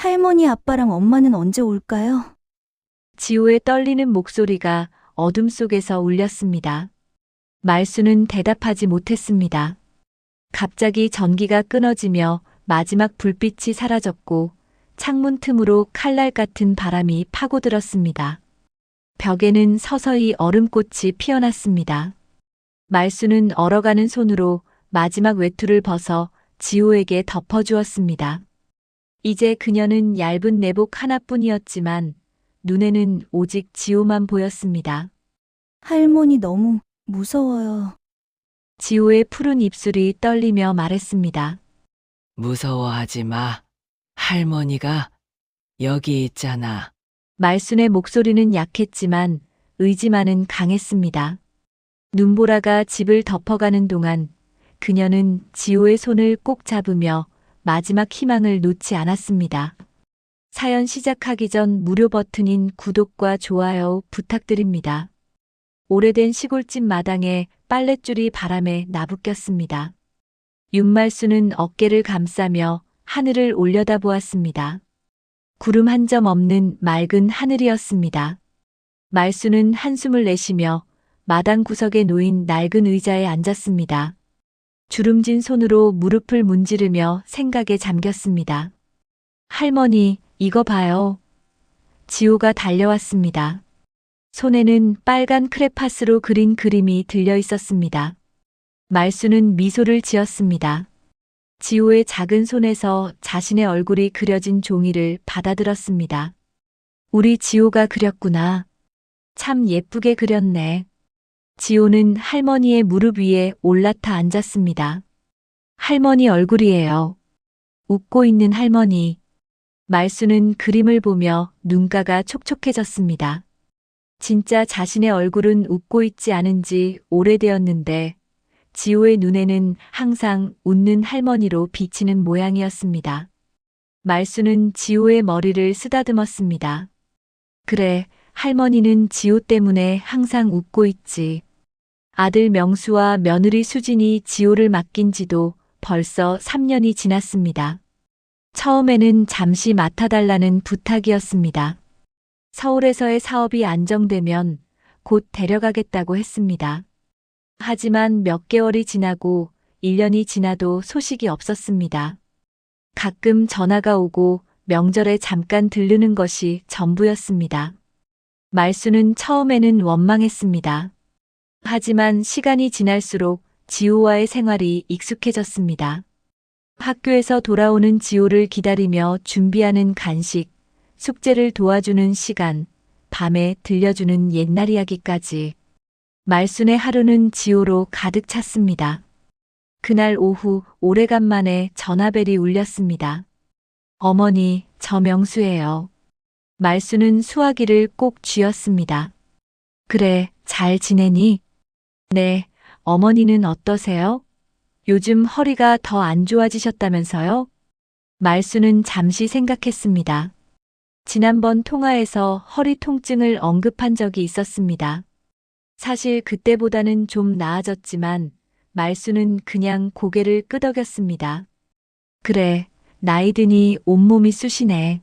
할머니, 아빠랑 엄마는 언제 올까요? 지호의 떨리는 목소리가 어둠 속에서 울렸습니다. 말수는 대답하지 못했습니다. 갑자기 전기가 끊어지며 마지막 불빛이 사라졌고 창문 틈으로 칼날 같은 바람이 파고들었습니다. 벽에는 서서히 얼음꽃이 피어났습니다. 말수는 얼어가는 손으로 마지막 외투를 벗어 지호에게 덮어주었습니다. 이제 그녀는 얇은 내복 하나뿐이었지만 눈에는 오직 지호만 보였습니다. 할머니, 너무 무서워요. 지호의 푸른 입술이 떨리며 말했습니다. 무서워하지 마. 할머니가 여기 있잖아. 말순의 목소리는 약했지만 의지만은 강했습니다. 눈보라가 집을 덮어가는 동안 그녀는 지호의 손을 꼭 잡으며 마지막 희망을 놓지 않았습니다. 사연 시작하기 전 무료 버튼인 구독과 좋아요 부탁드립니다. 오래된 시골집 마당에 빨랫줄이 바람에 나부꼈습니다. 윤말수는 어깨를 감싸며 하늘을 올려다보았습니다. 구름 한 점 없는 맑은 하늘이었습니다. 말수는 한숨을 내쉬며 마당 구석에 놓인 낡은 의자에 앉았습니다. 주름진 손으로 무릎을 문지르며 생각에 잠겼습니다. 할머니, 이거 봐요. 지호가 달려왔습니다. 손에는 빨간 크레파스로 그린 그림이 들려 있었습니다. 말수는 미소를 지었습니다. 지호의 작은 손에서 자신의 얼굴이 그려진 종이를 받아들었습니다. 우리 지호가 그렸구나. 참 예쁘게 그렸네. 지호는 할머니의 무릎 위에 올라타 앉았습니다. 할머니 얼굴이에요. 웃고 있는 할머니. 말수는 그림을 보며 눈가가 촉촉해졌습니다. 진짜 자신의 얼굴은 웃고 있지 않은 지 오래되었는데 지호의 눈에는 항상 웃는 할머니로 비치는 모양이었습니다. 말수는 지호의 머리를 쓰다듬었습니다. 그래, 할머니는 지호 때문에 항상 웃고 있지. 아들 명수와 며느리 수진이 지호를 맡긴 지도 벌써 3년이 지났습니다. 처음에는 잠시 맡아달라는 부탁이었습니다. 서울에서의 사업이 안정되면 곧 데려가겠다고 했습니다. 하지만 몇 개월이 지나고 1년이 지나도 소식이 없었습니다. 가끔 전화가 오고 명절에 잠깐 들르는 것이 전부였습니다. 말수는 처음에는 원망했습니다. 하지만 시간이 지날수록 지호와의 생활이 익숙해졌습니다. 학교에서 돌아오는 지호를 기다리며 준비하는 간식, 숙제를 도와주는 시간, 밤에 들려주는 옛날 이야기까지. 말순의 하루는 지호로 가득 찼습니다. 그날 오후 오래간만에 전화벨이 울렸습니다. 어머니, 저 명수예요. 말수는 수화기를 꼭 쥐었습니다. 그래, 잘 지내니? 네, 어머니는 어떠세요? 요즘 허리가 더 안 좋아지셨다면서요? 말수는 잠시 생각했습니다. 지난번 통화에서 허리 통증을 언급한 적이 있었습니다. 사실 그때보다는 좀 나아졌지만 말수는 그냥 고개를 끄덕였습니다. 그래, 나이 드니 온몸이 쑤시네.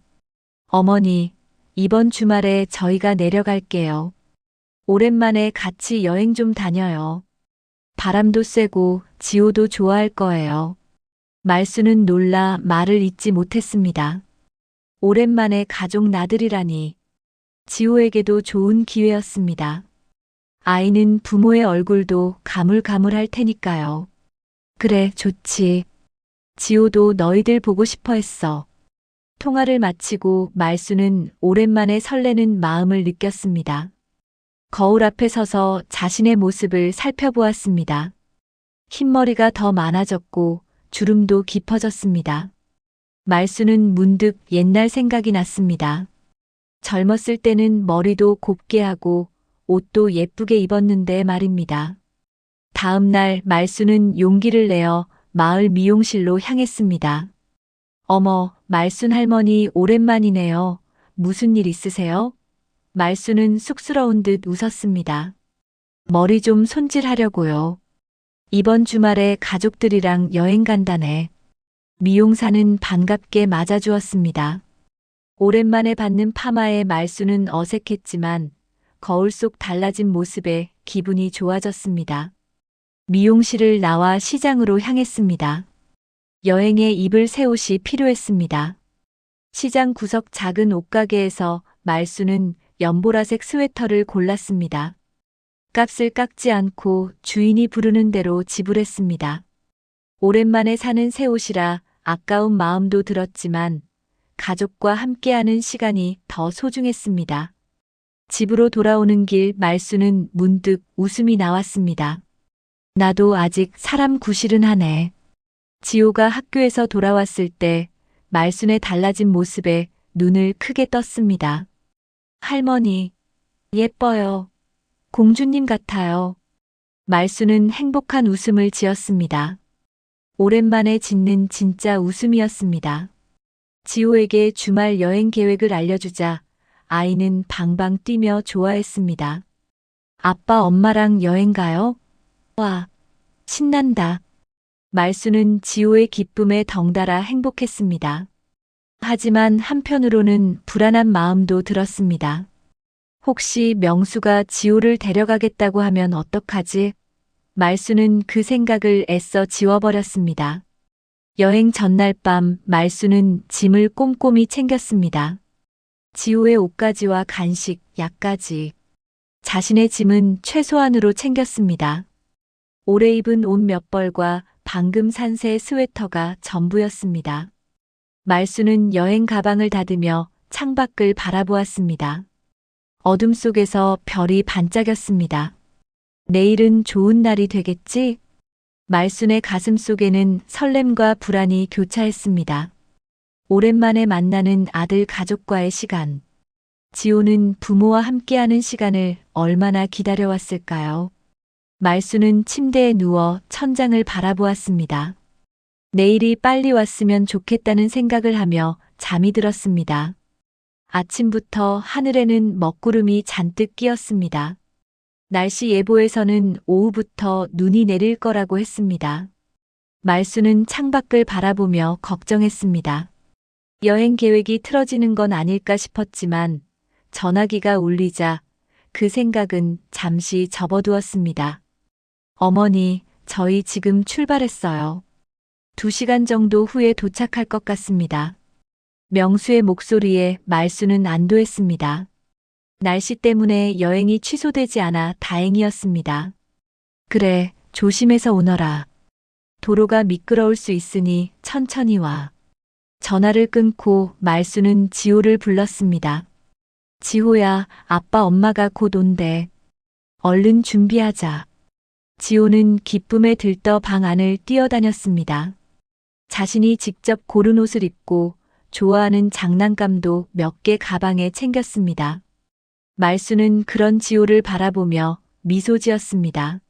어머니, 이번 주말에 저희가 내려갈게요. 오랜만에 같이 여행 좀 다녀요. 바람도 쐬고 지호도 좋아할 거예요. 말수는 놀라 말을 잇지 못했습니다. 오랜만에 가족 나들이라니. 지호에게도 좋은 기회였습니다. 아이는 부모의 얼굴도 가물가물할 테니까요. 그래, 좋지. 지호도 너희들 보고 싶어 했어. 통화를 마치고 말수는 오랜만에 설레는 마음을 느꼈습니다. 거울 앞에 서서 자신의 모습을 살펴보았습니다. 흰머리가 더 많아졌고 주름도 깊어졌습니다. 말수는 문득 옛날 생각이 났습니다. 젊었을 때는 머리도 곱게 하고 옷도 예쁘게 입었는데 말입니다. 다음 날 말수는 용기를 내어 마을 미용실로 향했습니다. 어머, 말순 할머니 오랜만이네요. 무슨 일 있으세요? 말수는 쑥스러운 듯 웃었습니다. 머리 좀 손질하려고요. 이번 주말에 가족들이랑 여행 간다네. 미용사는 반갑게 맞아주었습니다. 오랜만에 받는 파마에 말수는 어색했지만 거울 속 달라진 모습에 기분이 좋아졌습니다. 미용실을 나와 시장으로 향했습니다. 여행에 입을 새 옷이 필요했습니다. 시장 구석 작은 옷가게에서 말수는 연보라색 스웨터를 골랐습니다. 값을 깎지 않고 주인이 부르는 대로 지불했습니다. 오랜만에 사는 새 옷이라 아까운 마음도 들었지만 가족과 함께하는 시간이 더 소중했습니다. 집으로 돌아오는 길 말수는 문득 웃음이 나왔습니다. 나도 아직 사람 구실은 하네. 지호가 학교에서 돌아왔을 때 말순의 달라진 모습에 눈을 크게 떴습니다. 할머니, 예뻐요. 공주님 같아요. 말수는 행복한 웃음을 지었습니다. 오랜만에 짓는 진짜 웃음이었습니다. 지호에게 주말 여행 계획을 알려주자 아이는 방방 뛰며 좋아했습니다. 아빠 엄마랑 여행 가요? 와, 신난다. 말수는 지호의 기쁨에 덩달아 행복했습니다. 하지만 한편으로는 불안한 마음도 들었습니다. 혹시 명수가 지호를 데려가겠다고 하면 어떡하지? 말수는 그 생각을 애써 지워버렸습니다. 여행 전날 밤 말수는 짐을 꼼꼼히 챙겼습니다. 지호의 옷가지와 간식, 약까지. 자신의 짐은 최소한으로 챙겼습니다. 오래 입은 옷 몇 벌과 방금 산 새 스웨터가 전부였습니다. 말수는 여행 가방을 닫으며 창밖을 바라보았습니다. 어둠 속에서 별이 반짝였습니다. 내일은 좋은 날이 되겠지? 말순의 가슴 속에는 설렘과 불안이 교차했습니다. 오랜만에 만나는 아들 가족과의 시간. 지호는 부모와 함께하는 시간을 얼마나 기다려왔을까요? 말수는 침대에 누워 천장을 바라보았습니다. 내일이 빨리 왔으면 좋겠다는 생각을 하며 잠이 들었습니다. 아침부터 하늘에는 먹구름이 잔뜩 끼었습니다. 날씨 예보에서는 오후부터 눈이 내릴 거라고 했습니다. 말수는 창밖을 바라보며 걱정했습니다. 여행 계획이 틀어지는 건 아닐까 싶었지만 전화기가 울리자 그 생각은 잠시 접어두었습니다. 어머니, 저희 지금 출발했어요. 2시간 정도 후에 도착할 것 같습니다. 명수의 목소리에 말수는 안도했습니다. 날씨 때문에 여행이 취소되지 않아 다행이었습니다. 그래, 조심해서 오너라. 도로가 미끄러울 수 있으니 천천히 와. 전화를 끊고 말수는 지호를 불렀습니다. 지호야, 아빠 엄마가 곧 온대. 얼른 준비하자. 지호는 기쁨에 들떠 방 안을 뛰어다녔습니다. 자신이 직접 고른 옷을 입고 좋아하는 장난감도 몇 개 가방에 챙겼습니다. 말수는 그런 지호를 바라보며 미소 지었습니다.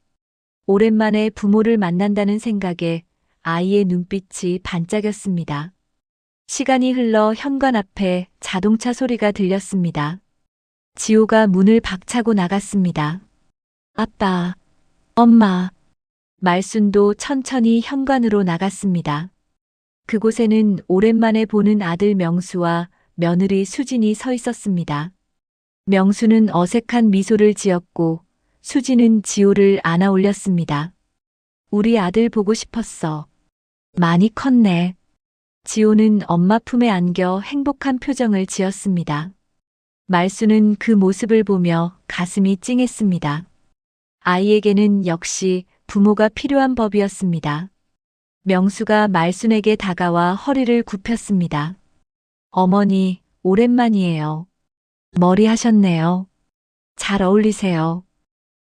오랜만에 부모를 만난다는 생각에 아이의 눈빛이 반짝였습니다. 시간이 흘러 현관 앞에 자동차 소리가 들렸습니다. 지호가 문을 박차고 나갔습니다. 아빠, 엄마. 말순도 천천히 현관으로 나갔습니다. 그곳에는 오랜만에 보는 아들 명수와 며느리 수진이 서 있었습니다. 명수는 어색한 미소를 지었고 수진은 지호를 안아 올렸습니다. 우리 아들 보고 싶었어. 많이 컸네. 지호는 엄마 품에 안겨 행복한 표정을 지었습니다. 말수는 그 모습을 보며 가슴이 찡했습니다. 아이에게는 역시 부모가 필요한 법이었습니다. 명수가 말순에게 다가와 허리를 굽혔습니다. 어머니, 오랜만이에요. 머리 하셨네요. 잘 어울리세요.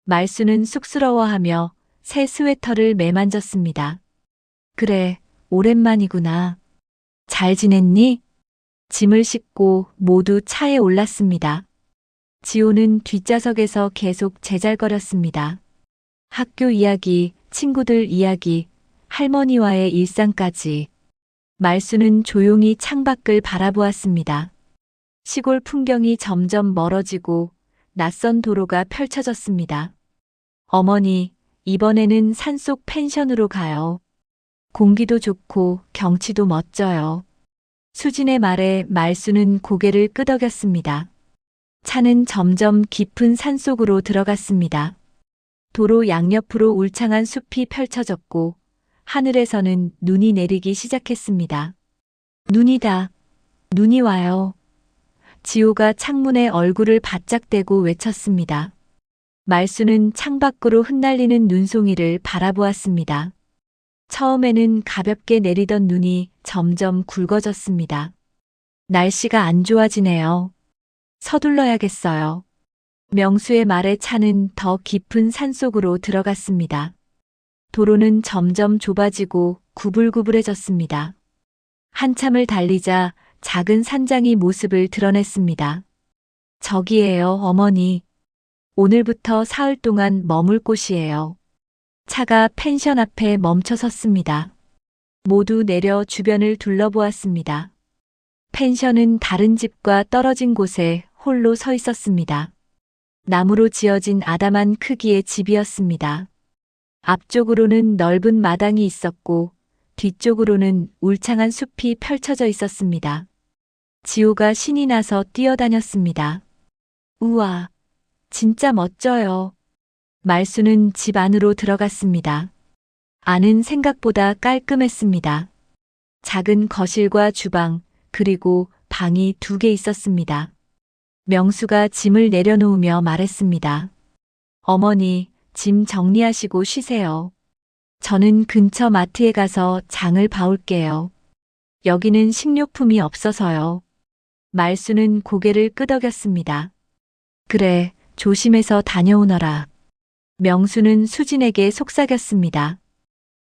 말수는 쑥스러워하며 새 스웨터를 매만졌습니다. 그래, 오랜만이구나. 잘 지냈니? 짐을 싣고 모두 차에 올랐습니다. 지호는 뒷좌석에서 계속 제잘거렸습니다. 학교 이야기, 친구들 이야기, 할머니와의 일상까지. 말수는 조용히 창밖을 바라보았습니다. 시골 풍경이 점점 멀어지고 낯선 도로가 펼쳐졌습니다. 어머니, 이번에는 산속 펜션으로 가요. 공기도 좋고 경치도 멋져요. 수진의 말에 말수는 고개를 끄덕였습니다. 차는 점점 깊은 산속으로 들어갔습니다. 도로 양옆으로 울창한 숲이 펼쳐졌고 하늘에서는 눈이 내리기 시작했습니다. 눈이다. 눈이 와요. 지호가 창문에 얼굴을 바짝 대고 외쳤습니다. 말수는 창밖으로 흩날리는 눈송이를 바라보았습니다. 처음에는 가볍게 내리던 눈이 점점 굵어졌습니다. 날씨가 안 좋아지네요. 서둘러야겠어요. 명수의 말에 차는 더 깊은 산속으로 들어갔습니다. 도로는 점점 좁아지고 구불구불해졌습니다. 한참을 달리자 작은 산장이 모습을 드러냈습니다. 저기에요, 어머니. 오늘부터 사흘 동안 머물 곳이에요. 차가 펜션 앞에 멈춰 섰습니다. 모두 내려 주변을 둘러보았습니다. 펜션은 다른 집과 떨어진 곳에 홀로 서 있었습니다. 나무로 지어진 아담한 크기의 집이었습니다. 앞쪽으로는 넓은 마당이 있었고 뒤쪽으로는 울창한 숲이 펼쳐져 있었습니다. 지호가 신이 나서 뛰어다녔습니다. 우와, 진짜 멋져요. 말수는 집 안으로 들어갔습니다. 안은 생각보다 깔끔했습니다. 작은 거실과 주방, 그리고 방이 2개 있었습니다. 명수가 짐을 내려놓으며 말했습니다. 어머니, 짐 정리하시고 쉬세요. 저는 근처 마트에 가서 장을 봐올게요. 여기는 식료품이 없어서요. 말수는 고개를 끄덕였습니다. 그래, 조심해서 다녀오너라. 명수는 수진에게 속삭였습니다.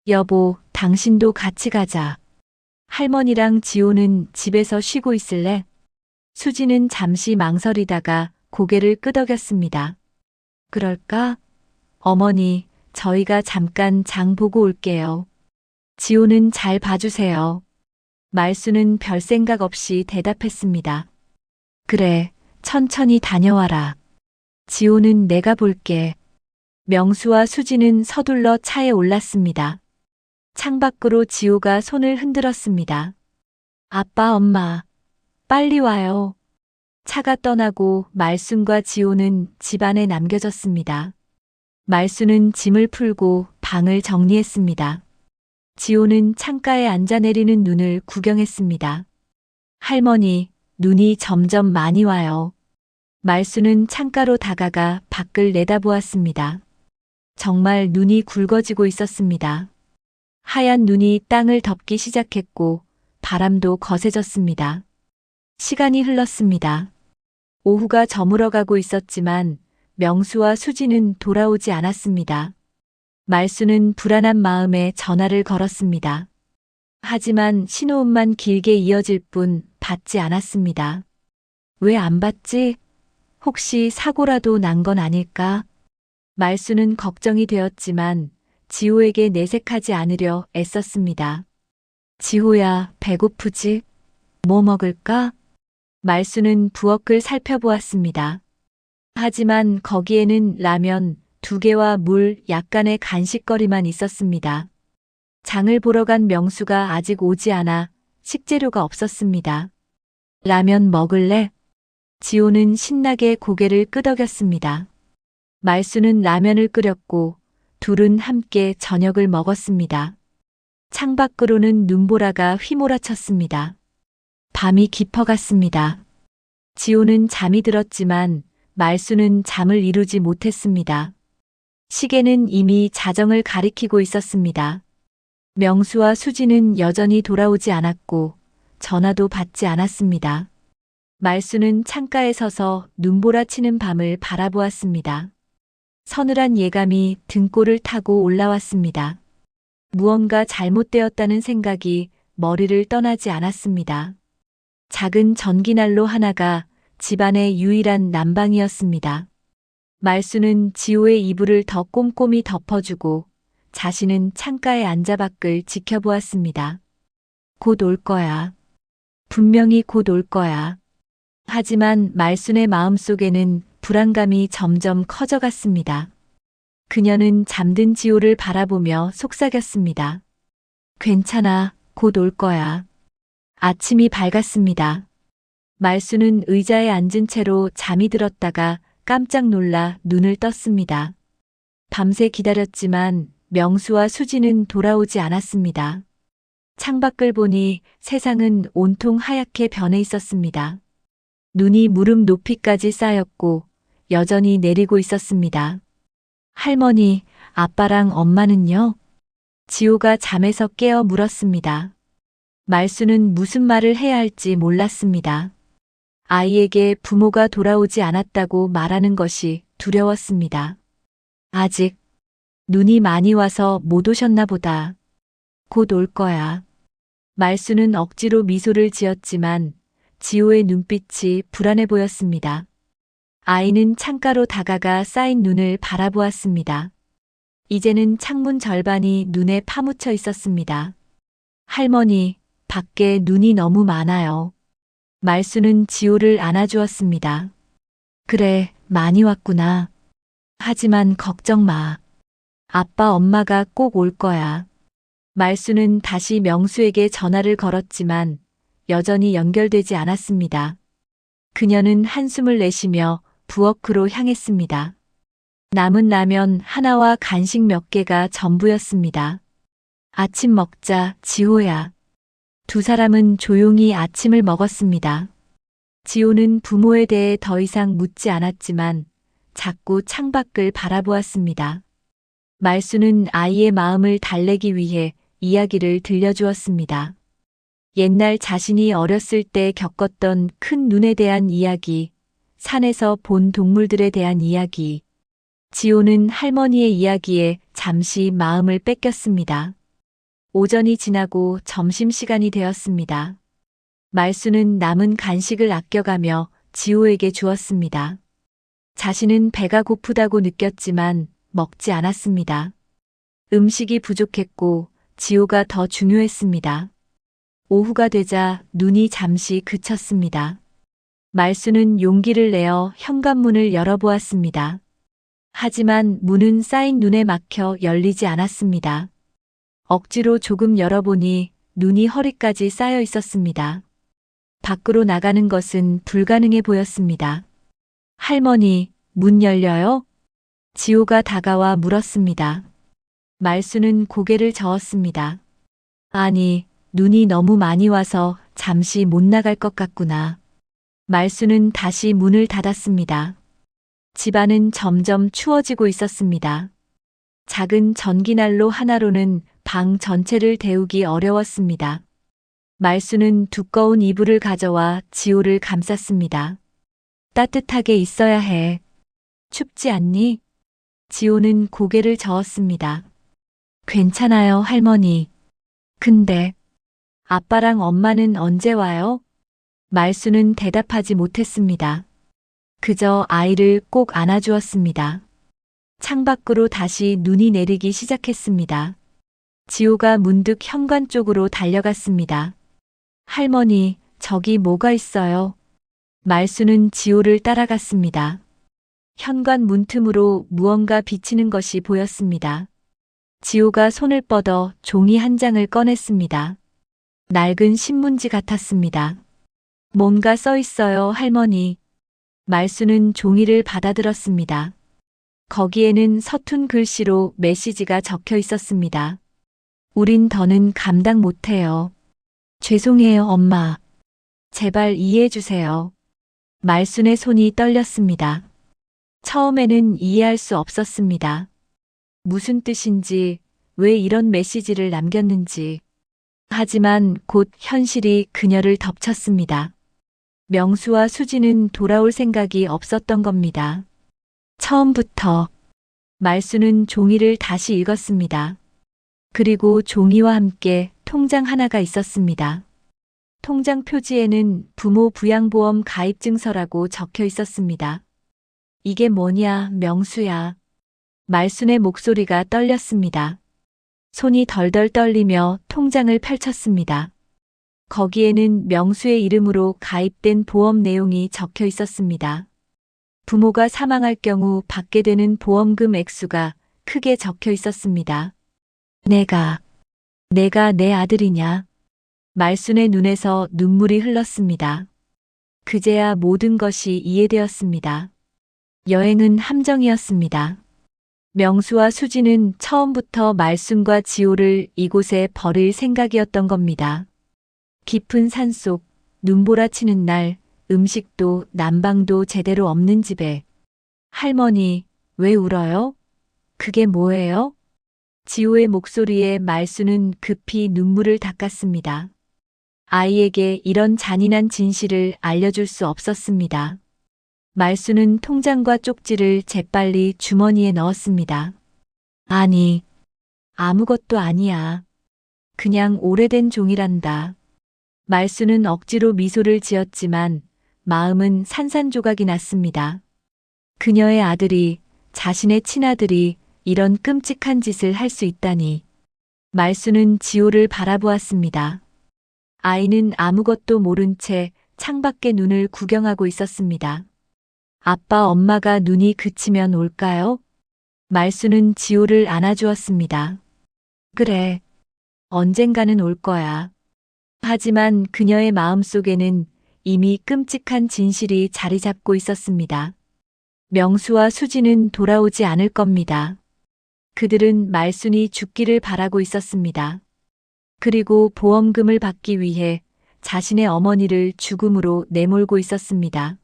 여보, 당신도 같이 가자. 할머니랑 지호는 집에서 쉬고 있을래? 수진은 잠시 망설이다가 고개를 끄덕였습니다. 그럴까? 어머니, 저희가 잠깐 장 보고 올게요. 지호는 잘 봐주세요. 말수는 별 생각 없이 대답했습니다. 그래, 천천히 다녀와라. 지호는 내가 볼게. 명수와 수진은 서둘러 차에 올랐습니다. 창밖으로 지호가 손을 흔들었습니다. 아빠, 엄마, 빨리 와요. 차가 떠나고 말순과 지호는 집 안에 남겨졌습니다. 말순은 짐을 풀고 방을 정리했습니다. 지호는 창가에 앉아 내리는 눈을 구경했습니다. 할머니, 눈이 점점 많이 와요. 말순은 창가로 다가가 밖을 내다보았습니다. 정말 눈이 굵어지고 있었습니다. 하얀 눈이 땅을 덮기 시작했고 바람도 거세졌습니다. 시간이 흘렀습니다. 오후가 저물어가고 있었지만 명수와 수진은 돌아오지 않았습니다. 말수는 불안한 마음에 전화를 걸었습니다. 하지만 신호음만 길게 이어질 뿐 받지 않았습니다. 왜 안 받지? 혹시 사고라도 난 건 아닐까? 말수는 걱정이 되었지만 지호에게 내색하지 않으려 애썼습니다. 지호야, 배고프지? 뭐 먹을까? 말수는 부엌을 살펴보았습니다. 하지만 거기에는 라면 2개와 물, 약간의 간식거리만 있었습니다. 장을 보러 간 명수가 아직 오지 않아 식재료가 없었습니다. 라면 먹을래? 지호는 신나게 고개를 끄덕였습니다. 말수는 라면을 끓였고 둘은 함께 저녁을 먹었습니다. 창밖으로는 눈보라가 휘몰아쳤습니다. 밤이 깊어갔습니다. 지호는 잠이 들었지만 말수는 잠을 이루지 못했습니다. 시계는 이미 자정을 가리키고 있었습니다. 명수와 수진은 여전히 돌아오지 않았고 전화도 받지 않았습니다. 말수는 창가에 서서 눈보라치는 밤을 바라보았습니다. 서늘한 예감이 등골을 타고 올라왔습니다. 무언가 잘못되었다는 생각이 머리를 떠나지 않았습니다. 작은 전기난로 하나가 집안의 유일한 난방이었습니다. 말수는 지호의 이불을 더 꼼꼼히 덮어주고 자신은 창가에 앉아 밖을 지켜보았습니다. 곧 올 거야. 분명히 곧 올 거야. 하지만 말순의 마음속에는 불안감이 점점 커져갔습니다. 그녀는 잠든 지호를 바라보며 속삭였습니다. 괜찮아, 곧 올 거야. 아침이 밝았습니다. 말수는 의자에 앉은 채로 잠이 들었다가 깜짝 놀라 눈을 떴습니다. 밤새 기다렸지만 명수와 수지는 돌아오지 않았습니다. 창밖을 보니 세상은 온통 하얗게 변해 있었습니다. 눈이 무릎 높이까지 쌓였고 여전히 내리고 있었습니다. 할머니, 아빠랑 엄마는요? 지호가 잠에서 깨어 물었습니다. 말수는 무슨 말을 해야 할지 몰랐습니다. 아이에게 부모가 돌아오지 않았다고 말하는 것이 두려웠습니다. 아직 눈이 많이 와서 못 오셨나 보다. 곧 올 거야. 말수는 억지로 미소를 지었지만 지호의 눈빛이 불안해 보였습니다. 아이는 창가로 다가가 쌓인 눈을 바라보았습니다. 이제는 창문 절반이 눈에 파묻혀 있었습니다. 할머니, 밖에 눈이 너무 많아요. 말수는 지호를 안아주었습니다. 그래, 많이 왔구나. 하지만 걱정 마. 아빠, 엄마가 꼭 올 거야. 말수는 다시 명수에게 전화를 걸었지만 여전히 연결되지 않았습니다. 그녀는 한숨을 내쉬며 부엌으로 향했습니다. 남은 라면 하나와 간식 몇 개가 전부였습니다. 아침 먹자, 지호야. 두 사람은 조용히 아침을 먹었습니다. 지호는 부모에 대해 더 이상 묻지 않았지만 자꾸 창밖을 바라보았습니다. 말수는 아이의 마음을 달래기 위해 이야기를 들려주었습니다. 옛날 자신이 어렸을 때 겪었던 큰 눈에 대한 이야기, 산에서 본 동물들에 대한 이야기. 지호는 할머니의 이야기에 잠시 마음을 뺏겼습니다. 오전이 지나고 점심시간이 되었습니다. 말수는 남은 간식을 아껴가며 지호에게 주었습니다. 자신은 배가 고프다고 느꼈지만 먹지 않았습니다. 음식이 부족했고 지호가 더 중요했습니다. 오후가 되자 눈이 잠시 그쳤습니다. 말수는 용기를 내어 현관문을 열어보았습니다. 하지만 문은 쌓인 눈에 막혀 열리지 않았습니다. 억지로 조금 열어보니 눈이 허리까지 쌓여 있었습니다. 밖으로 나가는 것은 불가능해 보였습니다. 할머니, 문 열려요? 지호가 다가와 물었습니다. 말수는 고개를 저었습니다. 아니, 눈이 너무 많이 와서 잠시 못 나갈 것 같구나. 말수는 다시 문을 닫았습니다. 집안은 점점 추워지고 있었습니다. 작은 전기난로 하나로는 방 전체를 데우기 어려웠습니다. 말수는 두꺼운 이불을 가져와 지호를 감쌌습니다. 따뜻하게 있어야 해. 춥지 않니? 지호는 고개를 저었습니다. 괜찮아요, 할머니. 근데 아빠랑 엄마는 언제 와요? 말수는 대답하지 못했습니다. 그저 아이를 꼭 안아주었습니다. 창밖으로 다시 눈이 내리기 시작했습니다. 지호가 문득 현관 쪽으로 달려갔습니다. 할머니, 저기 뭐가 있어요? 말수는 지호를 따라갔습니다. 현관 문틈으로 무언가 비치는 것이 보였습니다. 지호가 손을 뻗어 종이 한 장을 꺼냈습니다. 낡은 신문지 같았습니다. 뭔가 써 있어요, 할머니. 말수는 종이를 받아들었습니다. 거기에는 서툰 글씨로 메시지가 적혀 있었습니다. 우린 더는 감당 못해요. 죄송해요, 엄마. 제발 이해해 주세요. 말순의 손이 떨렸습니다. 처음에는 이해할 수 없었습니다. 무슨 뜻인지, 왜 이런 메시지를 남겼는지. 하지만 곧 현실이 그녀를 덮쳤습니다. 명수와 수지는 돌아올 생각이 없었던 겁니다. 처음부터. 말수는 종이를 다시 읽었습니다. 그리고 종이와 함께 통장 하나가 있었습니다. 통장 표지에는 부모 부양보험 가입증서라고 적혀 있었습니다. 이게 뭐냐, 명수야. 말순의 목소리가 떨렸습니다. 손이 덜덜 떨리며 통장을 펼쳤습니다. 거기에는 명수의 이름으로 가입된 보험 내용이 적혀 있었습니다. 부모가 사망할 경우 받게 되는 보험금 액수가 크게 적혀 있었습니다. 내가 내 아들이냐? 말순의 눈에서 눈물이 흘렀습니다. 그제야 모든 것이 이해되었습니다. 여행은 함정이었습니다. 명수와 수지는 처음부터 말순과 지호를 이곳에 버릴 생각이었던 겁니다. 깊은 산속, 눈보라치는 날, 음식도 난방도 제대로 없는 집에. 할머니, 왜 울어요? 그게 뭐예요? 지호의 목소리에 말순은 급히 눈물을 닦았습니다. 아이에게 이런 잔인한 진실을 알려줄 수 없었습니다. 말순은 통장과 쪽지를 재빨리 주머니에 넣었습니다. 아니, 아무것도 아니야. 그냥 오래된 종이란다. 말순은 억지로 미소를 지었지만 마음은 산산조각이 났습니다. 그녀의 아들이, 자신의 친아들이 이런 끔찍한 짓을 할 수 있다니. 말순은 지호를 바라보았습니다. 아이는 아무것도 모른 채 창밖의 눈을 구경하고 있었습니다. 아빠, 엄마가 눈이 그치면 올까요? 말순은 지호를 안아주었습니다. 그래, 언젠가는 올 거야. 하지만 그녀의 마음속에는 이미 끔찍한 진실이 자리 잡고 있었습니다. 명수와 수지는 돌아오지 않을 겁니다. 그들은 말순이 죽기를 바라고 있었습니다. 그리고 보험금을 받기 위해 자신의 어머니를 죽음으로 내몰고 있었습니다.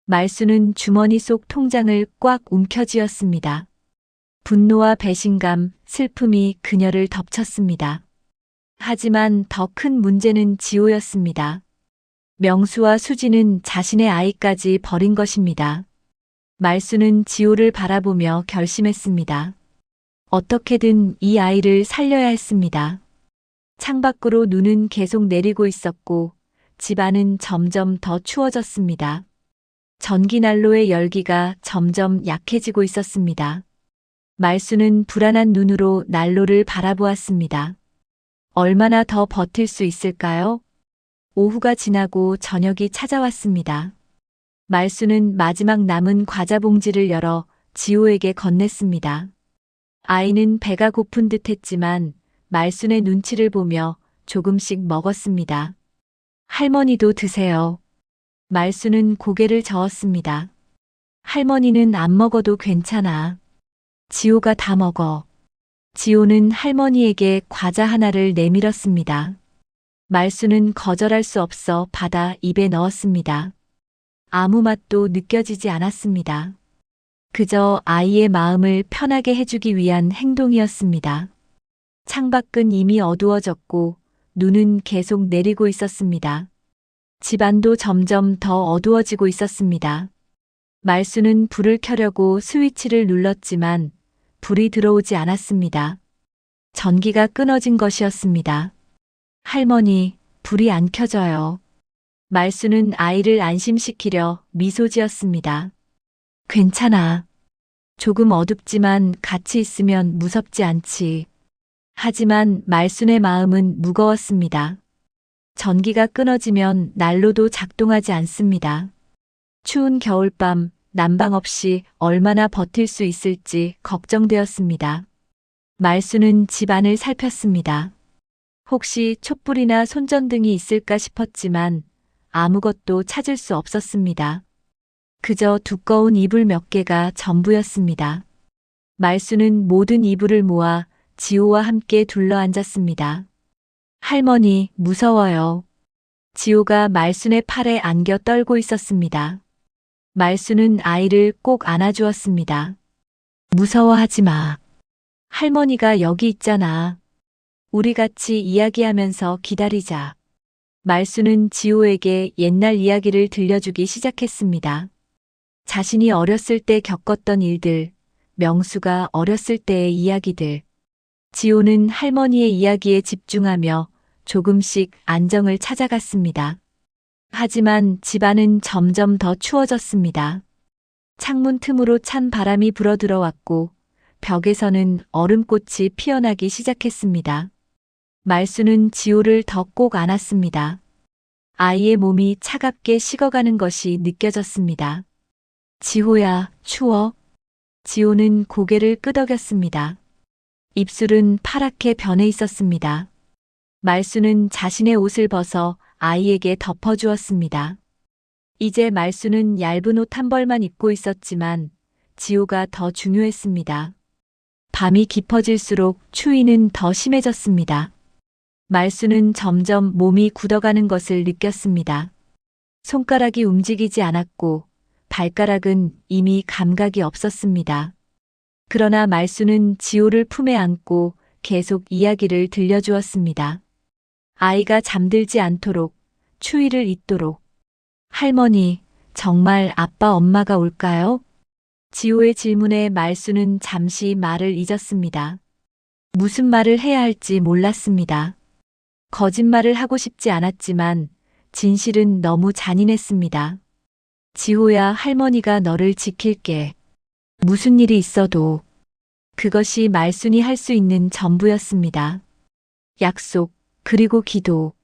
말순은 주머니 속 통장을 꽉 움켜쥐었습니다. 분노와 배신감, 슬픔이 그녀를 덮쳤습니다. 하지만 더 큰 문제는 지호였습니다. 명수와 수지는 자신의 아이까지 버린 것입니다. 말순은 지호를 바라보며 결심했습니다. 어떻게든 이 아이를 살려야 했습니다. 창밖으로 눈은 계속 내리고 있었고 집안은 점점 더 추워졌습니다. 전기난로의 열기가 점점 약해지고 있었습니다. 말순은 불안한 눈으로 난로를 바라보았습니다. 얼마나 더 버틸 수 있을까요? 오후가 지나고 저녁이 찾아왔습니다. 말순은 마지막 남은 과자 봉지를 열어 지호에게 건넸습니다. 아이는 배가 고픈 듯 했지만 말순의 눈치를 보며 조금씩 먹었습니다. 할머니도 드세요. 말순은 고개를 저었습니다. 할머니는 안 먹어도 괜찮아. 지호가 다 먹어. 지호는 할머니에게 과자 하나를 내밀었습니다. 말순은 거절할 수 없어 받아 입에 넣었습니다. 아무 맛도 느껴지지 않았습니다. 그저 아이의 마음을 편하게 해주기 위한 행동이었습니다. 창밖은 이미 어두워졌고 눈은 계속 내리고 있었습니다. 집안도 점점 더 어두워지고 있었습니다. 말순은 불을 켜려고 스위치를 눌렀지만 불이 들어오지 않았습니다. 전기가 끊어진 것이었습니다. 할머니, 불이 안 켜져요. 말순은 아이를 안심시키려 미소 지었습니다. 괜찮아. 조금 어둡지만 같이 있으면 무섭지 않지. 하지만 말순의 마음은 무거웠습니다. 전기가 끊어지면 난로도 작동하지 않습니다. 추운 겨울밤, 난방 없이 얼마나 버틸 수 있을지 걱정되었습니다. 말순은 집안을 살폈습니다. 혹시 촛불이나 손전등이 있을까 싶었지만 아무것도 찾을 수 없었습니다. 그저 두꺼운 이불 몇 개가 전부였습니다. 말순은 모든 이불을 모아 지호와 함께 둘러앉았습니다. 할머니, 무서워요. 지호가 말순의 팔에 안겨 떨고 있었습니다. 말순은 아이를 꼭 안아주었습니다. 무서워하지 마. 할머니가 여기 있잖아. 우리 같이 이야기하면서 기다리자. 말순은 지호에게 옛날 이야기를 들려주기 시작했습니다. 자신이 어렸을 때 겪었던 일들, 명수가 어렸을 때의 이야기들. 지호는 할머니의 이야기에 집중하며 조금씩 안정을 찾아갔습니다. 하지만 집안은 점점 더 추워졌습니다. 창문 틈으로 찬 바람이 불어들어왔고 벽에서는 얼음꽃이 피어나기 시작했습니다. 말순은 지호를 더 꼭 안았습니다. 아이의 몸이 차갑게 식어가는 것이 느껴졌습니다. 지호야, 추워? 지호는 고개를 끄덕였습니다. 입술은 파랗게 변해 있었습니다. 말수는 자신의 옷을 벗어 아이에게 덮어주었습니다. 이제 말수는 얇은 옷 한 벌만 입고 있었지만 지호가 더 중요했습니다. 밤이 깊어질수록 추위는 더 심해졌습니다. 말수는 점점 몸이 굳어가는 것을 느꼈습니다. 손가락이 움직이지 않았고 발가락은 이미 감각이 없었습니다. 그러나 말수는 지호를 품에 안고 계속 이야기를 들려주었습니다. 아이가 잠들지 않도록, 추위를 잊도록. 할머니, 정말 아빠 엄마가 올까요? 지호의 질문에 말수는 잠시 말을 잊었습니다. 무슨 말을 해야 할지 몰랐습니다. 거짓말을 하고 싶지 않았지만 진실은 너무 잔인했습니다. 지호야, 할머니가 너를 지킬게. 무슨 일이 있어도. 그것이 말순이 할 수 있는 전부였습니다. 약속, 그리고 기도.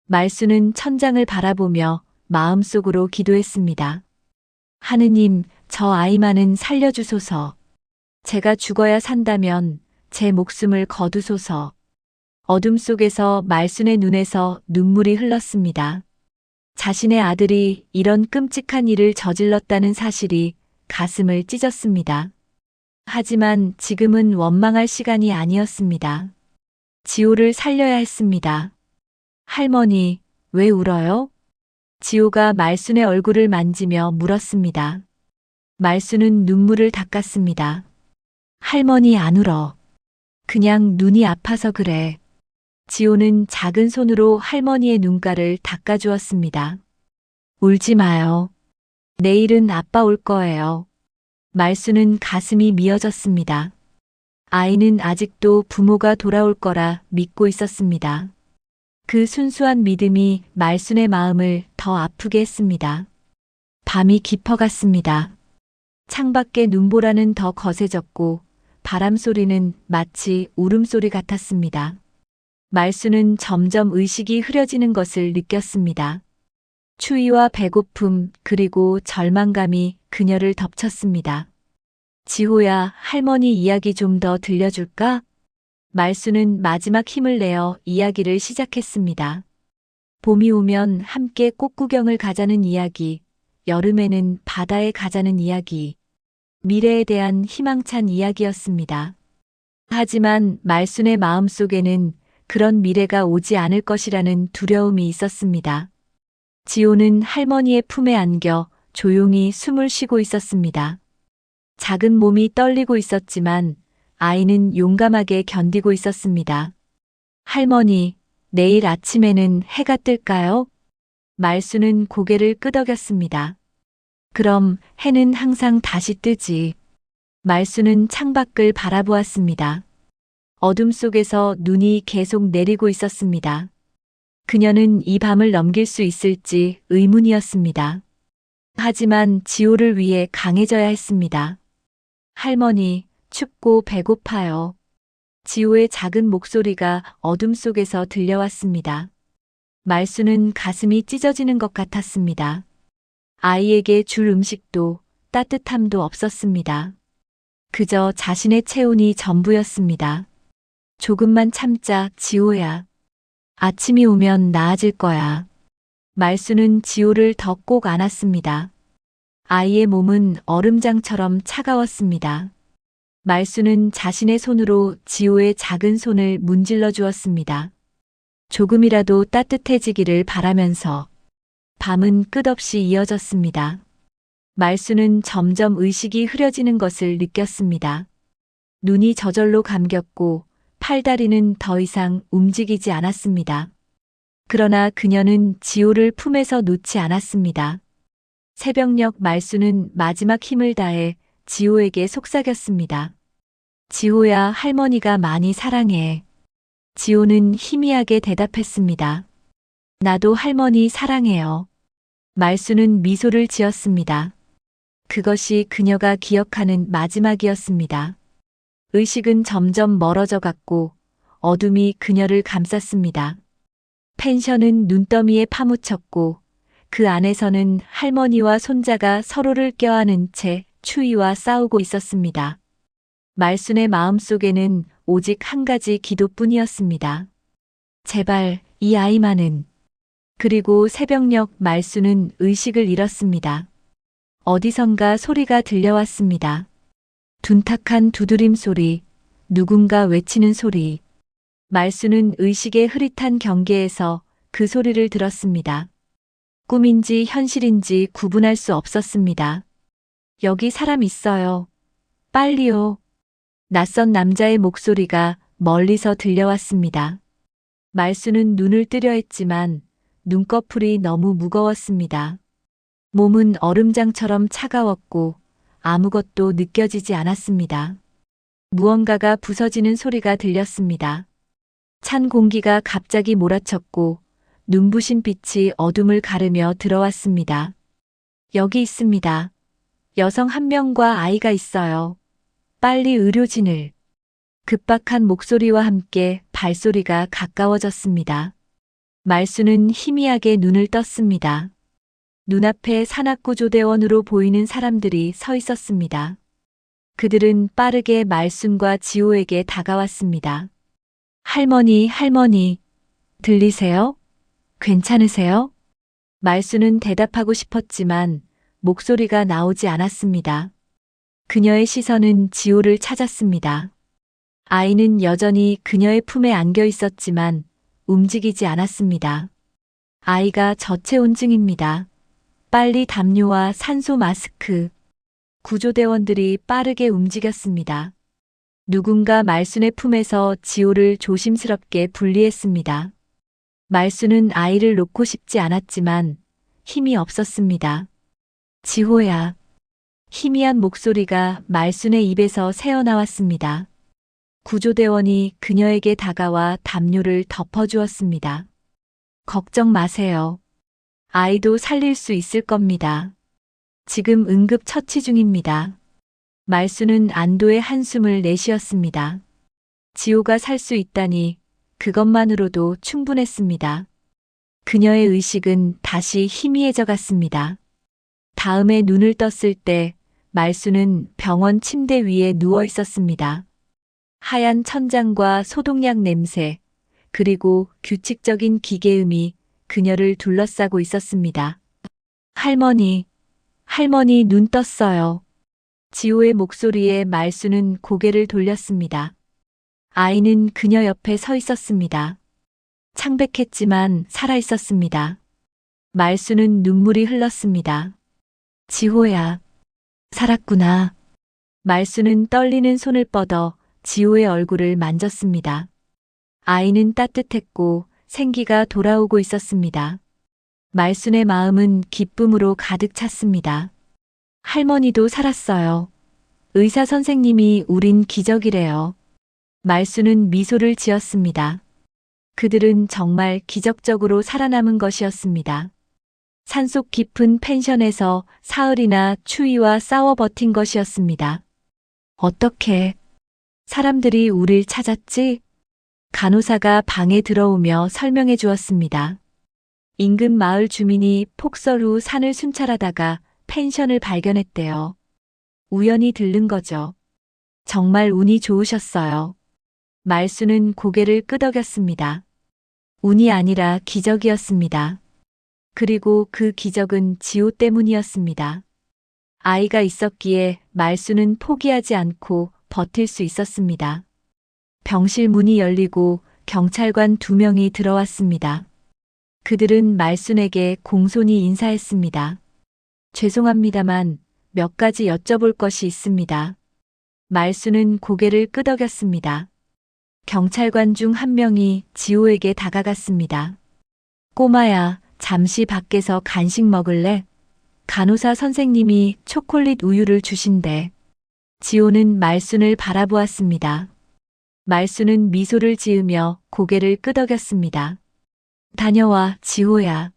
말순은 천장을 바라보며 마음속으로 기도했습니다. 하느님, 저 아이만은 살려주소서. 제가 죽어야 산다면 제 목숨을 거두소서. 어둠 속에서 말순의 눈에서 눈물이 흘렀습니다. 자신의 아들이 이런 끔찍한 일을 저질렀다는 사실이 가슴을 찢었습니다. 하지만 지금은 원망할 시간이 아니었습니다. 지호를 살려야 했습니다. 할머니, 왜 울어요? 지호가 말순의 얼굴을 만지며 물었습니다. 말순은 눈물을 닦았습니다. 할머니, 안 울어. 그냥 눈이 아파서 그래. 지호는 작은 손으로 할머니의 눈가를 닦아주었습니다. 울지 마요. 내일은 아빠 올 거예요. 말수는 가슴이 미어졌습니다. 아이는 아직도 부모가 돌아올 거라 믿고 있었습니다. 그 순수한 믿음이 말순의 마음을 더 아프게 했습니다. 밤이 깊어갔습니다. 창밖의 눈보라는 더 거세졌고 바람 소리는 마치 울음소리 같았습니다. 말수는 점점 의식이 흐려지는 것을 느꼈습니다. 추위와 배고픔 그리고 절망감이 그녀를 덮쳤습니다. 지호야, 할머니 이야기 좀 더 들려줄까? 말수는 마지막 힘을 내어 이야기를 시작했습니다. 봄이 오면 함께 꽃구경을 가자는 이야기, 여름에는 바다에 가자는 이야기, 미래에 대한 희망찬 이야기였습니다. 하지만 말순의 마음속에는 그런 미래가 오지 않을 것이라는 두려움이 있었습니다. 지호는 할머니의 품에 안겨 조용히 숨을 쉬고 있었습니다. 작은 몸이 떨리고 있었지만 아이는 용감하게 견디고 있었습니다. 할머니, 내일 아침에는 해가 뜰까요? 말수는 고개를 끄덕였습니다. 그럼 해는 항상 다시 뜨지. 말수는 창밖을 바라보았습니다. 어둠 속에서 눈이 계속 내리고 있었습니다. 그녀는 이 밤을 넘길 수 있을지 의문이었습니다. 하지만 지호를 위해 강해져야 했습니다. 할머니, 춥고 배고파요. 지호의 작은 목소리가 어둠 속에서 들려왔습니다. 말수는 가슴이 찢어지는 것 같았습니다. 아이에게 줄 음식도 따뜻함도 없었습니다. 그저 자신의 체온이 전부였습니다. 조금만 참자, 지호야. 아침이 오면 나아질 거야. 말수는 지호를 더 꼭 안았습니다. 아이의 몸은 얼음장처럼 차가웠습니다. 말수는 자신의 손으로 지호의 작은 손을 문질러 주었습니다. 조금이라도 따뜻해지기를 바라면서 밤은 끝없이 이어졌습니다. 말수는 점점 의식이 흐려지는 것을 느꼈습니다. 눈이 저절로 감겼고 팔다리는 더 이상 움직이지 않았습니다. 그러나 그녀는 지호를 품에서 놓지 않았습니다. 새벽녘 말수는 마지막 힘을 다해 지호에게 속삭였습니다. 지호야, 할머니가 많이 사랑해. 지호는 희미하게 대답했습니다. 나도 할머니 사랑해요. 말수는 미소를 지었습니다. 그것이 그녀가 기억하는 마지막이었습니다. 의식은 점점 멀어져 갔고 어둠이 그녀를 감쌌습니다. 펜션은 눈더미에 파묻혔고 그 안에서는 할머니와 손자가 서로를 껴안은 채 추위와 싸우고 있었습니다. 말순의 마음속에는 오직 한 가지 기도뿐이었습니다. 제발 이 아이만은. 그리고 새벽녘 말수는 의식을 잃었습니다. 어디선가 소리가 들려왔습니다. 둔탁한 두드림 소리, 누군가 외치는 소리. 말수는 의식의 흐릿한 경계에서 그 소리를 들었습니다. 꿈인지 현실인지 구분할 수 없었습니다. 여기 사람 있어요. 빨리요. 낯선 남자의 목소리가 멀리서 들려왔습니다. 말수는 눈을 뜨려 했지만 눈꺼풀이 너무 무거웠습니다. 몸은 얼음장처럼 차가웠고 아무것도 느껴지지 않았습니다. 무언가가 부서지는 소리가 들렸습니다. 찬 공기가 갑자기 몰아쳤고 눈부신 빛이 어둠을 가르며 들어왔습니다. 여기 있습니다. 여성 한 명과 아이가 있어요. 빨리 의료진을. 급박한 목소리와 함께 발소리가 가까워졌습니다. 말수는 희미하게 눈을 떴습니다. 눈앞에 산악구조대원으로 보이는 사람들이 서 있었습니다. 그들은 빠르게 말순과 지호에게 다가왔습니다. 할머니, 할머니, 들리세요? 괜찮으세요? 말수는 대답하고 싶었지만 목소리가 나오지 않았습니다. 그녀의 시선은 지호를 찾았습니다. 아이는 여전히 그녀의 품에 안겨 있었지만 움직이지 않았습니다. 아이가 저체온증입니다. 빨리 담요와 산소 마스크. 구조대원들이 빠르게 움직였습니다. 누군가 말순의 품에서 지호를 조심스럽게 분리했습니다. 말순은 아이를 놓고 싶지 않았지만 힘이 없었습니다. 지호야. 희미한 목소리가 말순의 입에서 새어나왔습니다. 구조대원이 그녀에게 다가와 담요를 덮어주었습니다. 걱정 마세요. 아이도 살릴 수 있을 겁니다. 지금 응급 처치 중입니다. 말수는 안도의 한숨을 내쉬었습니다. 지호가 살 수 있다니 그것만으로도 충분했습니다. 그녀의 의식은 다시 희미해져 갔습니다. 다음에 눈을 떴을 때 말수는 병원 침대 위에 누워 있었습니다. 하얀 천장과 소독약 냄새, 그리고 규칙적인 기계음이 그녀를 둘러싸고 있었습니다. 할머니, 할머니 눈 떴어요. 지호의 목소리에 말수는 고개를 돌렸습니다. 아이는 그녀 옆에 서 있었습니다. 창백했지만 살아 있었습니다. 말수는 눈물이 흘렀습니다. 지호야, 살았구나. 말수는 떨리는 손을 뻗어 지호의 얼굴을 만졌습니다. 아이는 따뜻했고 생기가 돌아오고 있었습니다. 말순의 마음은 기쁨으로 가득 찼습니다. 할머니도 살았어요. 의사 선생님이 우린 기적이래요. 말순은 미소를 지었습니다. 그들은 정말 기적적으로 살아남은 것이었습니다. 산속 깊은 펜션에서 사흘이나 추위와 싸워 버틴 것이었습니다. 어떻게 사람들이 우릴 찾았지? 간호사가 방에 들어오며 설명해 주었습니다. 인근 마을 주민이 폭설 후 산을 순찰하다가 펜션을 발견했대요. 우연히 들른 거죠. 정말 운이 좋으셨어요. 말수는 고개를 끄덕였습니다. 운이 아니라 기적이었습니다. 그리고 그 기적은 지호 때문이었습니다. 아이가 있었기에 말수는 포기하지 않고 버틸 수 있었습니다. 병실 문이 열리고 경찰관 2명이 들어왔습니다. 그들은 말순에게 공손히 인사했습니다. 죄송합니다만 몇 가지 여쭤볼 것이 있습니다. 말순은 고개를 끄덕였습니다. 경찰관 중 한 명이 지호에게 다가갔습니다. 꼬마야, 잠시 밖에서 간식 먹을래? 간호사 선생님이 초콜릿 우유를 주신대. 지호는 말순을 바라보았습니다. 말순은 미소를 지으며 고개를 끄덕였습니다. 다녀와, 지호야.